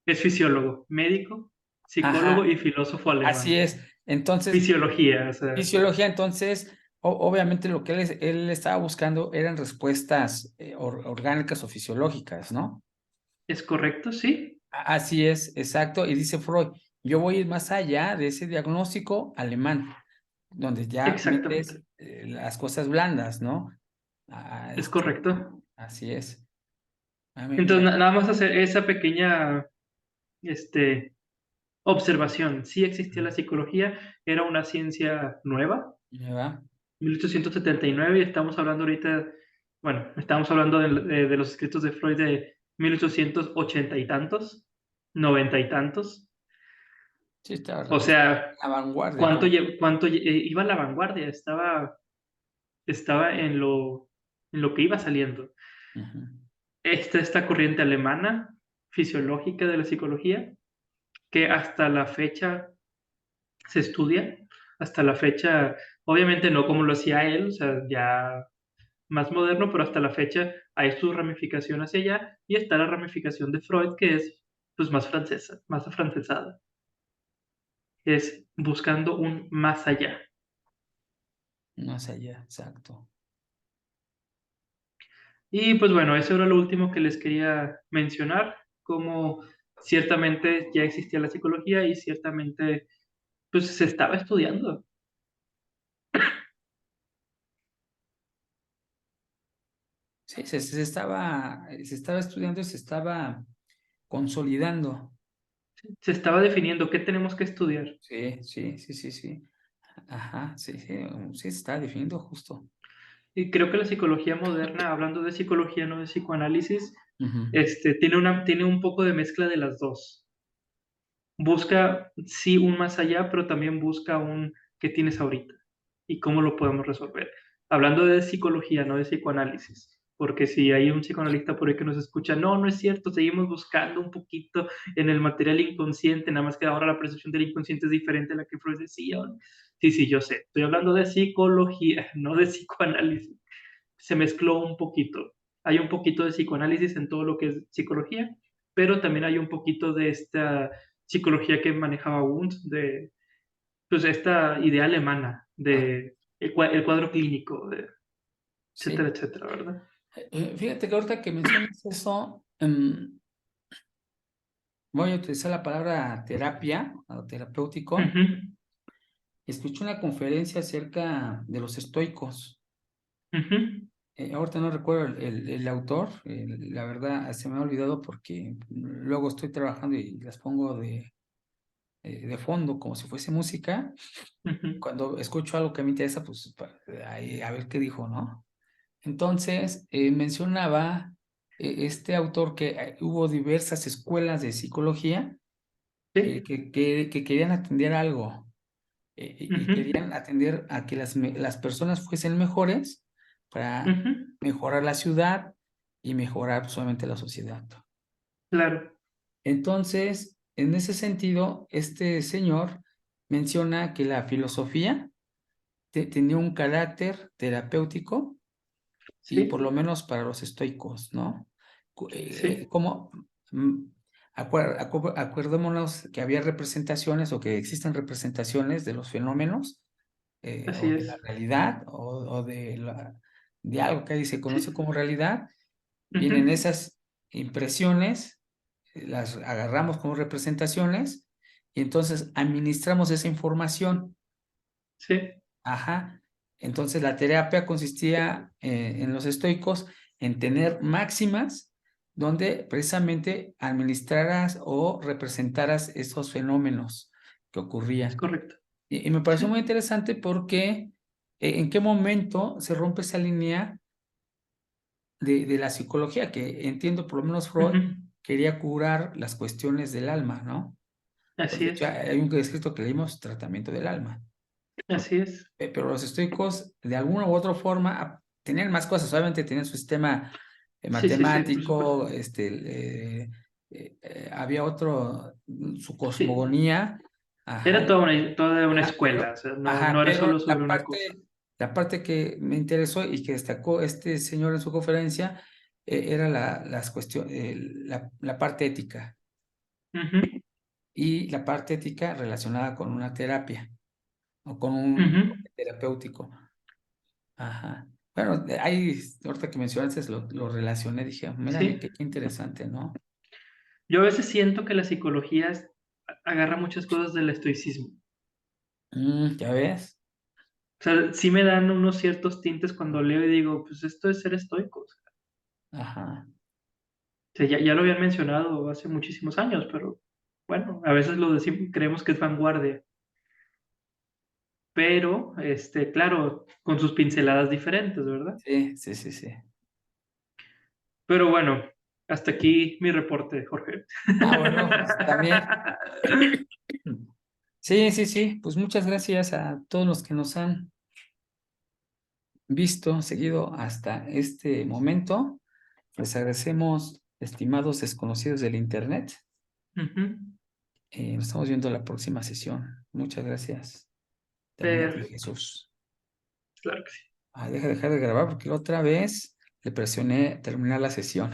es fisiólogo, médico, psicólogo Ajá, y filósofo así alemán. es. Entonces, Fisiología, o sea, fisiología, entonces, obviamente lo que él estaba buscando eran respuestas orgánicas o fisiológicas, ¿no? ¿es correcto? Sí, Así es, exacto. Y dice Freud, yo voy a ir más allá de ese diagnóstico alemán, donde ya metes exactamente. las cosas blandas, ¿no? Es correcto. Así es. Entonces, Mira, nada más hacer esa pequeña este, observación. Sí existía la psicología, era una ciencia nueva, me va. 1879, y estamos hablando ahorita, bueno, estamos hablando de los escritos de Freud de 1880 y tantos, 90 y tantos. Sí, está O sea, a vanguardia, como. iba a la vanguardia, estaba en lo que iba saliendo. Ujú. Esta corriente alemana, fisiológica de la psicología, que hasta la fecha se estudia, hasta la fecha, obviamente no como lo hacía él, o sea, ya más moderno, pero hasta la fecha hay su ramificación hacia allá, y está la ramificación de Freud, que es pues más francesa, más afrancesada, es buscando un más allá. Más allá, exacto. Y pues bueno, eso era lo último que les quería mencionar, como ciertamente ya existía la psicología y ciertamente pues se estaba estudiando. Sí, se estaba estudiando y se estaba consolidando. Se estaba definiendo qué tenemos que estudiar. Sí, sí, sí, sí, sí. Ajá, sí, sí, sí, se está definiendo justo. Y creo que la psicología moderna, hablando de psicología, no de psicoanálisis, Ujú. tiene un poco de mezcla de las dos. Busca, sí, un más allá, pero también busca un qué tienes ahorita y cómo lo podemos resolver. Hablando de psicología, no de psicoanálisis. Porque si hay un psicoanalista por ahí que nos escucha, no, no es cierto, seguimos buscando un poquito en el material inconsciente, nada más que ahora la percepción del inconsciente es diferente a la que Freud decía. Sí, sí, yo sé. Estoy hablando de psicología, no de psicoanálisis. Se mezcló un poquito. Hay un poquito de psicoanálisis en todo lo que es psicología, pero también hay un poquito de esta psicología que manejaba Wundt, de pues esta idea alemana Ah, de el cuadro clínico, de sí. etcétera, etcétera, ¿verdad? Fíjate que ahorita que mencionas eso, voy a utilizar la palabra terapia o terapéutico. Ujú, Escuché una conferencia acerca de los estoicos. ujú, Ahorita no recuerdo el autor, la verdad se me ha olvidado porque luego estoy trabajando y las pongo de fondo como si fuese música. ujú. Cuando escucho algo que me interesa, pues ahí, a ver qué dijo, ¿no? Entonces, mencionaba este autor que hubo diversas escuelas de psicología Sí. que querían atender algo y Ujú, querían atender a que las personas fuesen mejores para ujú, mejorar la ciudad y mejorar solamente la sociedad. claro. Entonces, en ese sentido, este señor menciona que la filosofía tenía un carácter terapéutico y por Sí, lo menos para los estoicos, ¿no? sí, Como acordémonos que había representaciones o que existen representaciones de los fenómenos así o de la es. realidad o de algo que ahí se conoce Sí. como realidad. Vienen Ujú, esas impresiones, las agarramos como representaciones y entonces administramos esa información. sí, Ajá. Entonces la terapia consistía en los estoicos en tener máximas donde precisamente administraras o representaras esos fenómenos que es ocurrían. correcto. Y me pareció Sí. muy interesante porque en qué momento se rompe esa línea de la psicología, que entiendo por lo menos Freud Ujú, quería curar las cuestiones del alma, ¿no? Pues así de hecho es. hay un escrito que leímos, Tratamiento del alma. Así es. Pero los estoicos, de alguna u otra forma, tenían más cosas, obviamente tenían su sistema Sí, sí, sí, por supuesto. matemático, había otro, su Sí. cosmogonía, ajá, Era toda una escuela, o sea, no, no era pero solo sobre una cosa. la parte que me interesó y que destacó este señor en su conferencia, era las cuestiones, la parte ética, Ujú, y la parte ética relacionada con una terapia o con un ujú, enfoque terapéutico. Ajá. Bueno, ahí, ahorita que mencionaste, lo relacioné, dije, mírame, sí. qué interesante, ¿no? Yo a veces siento que la psicología agarra muchas cosas del estoicismo. ¿Ya ves? O sea, sí me dan unos ciertos tintes cuando leo y digo, pues esto es ser estoico. O Ajá. sea, ya lo habían mencionado hace muchísimos años, pero bueno, a veces lo decimos, creemos que es vanguardia. Pero, claro, con sus pinceladas diferentes, ¿verdad? Sí, sí, sí, sí. Pero bueno, hasta aquí mi reporte, Jorge. Bueno, está bien. Sí, sí, sí. Pues muchas gracias a todos los que nos han visto, seguido hasta este momento. Les agradecemos, estimados desconocidos del Internet. Ujú, Nos estamos viendo la próxima sesión. Muchas gracias. También a ti, perfecto, Jesús. claro que sí. Dejar de grabar porque la otra vez le presioné terminar la sesión.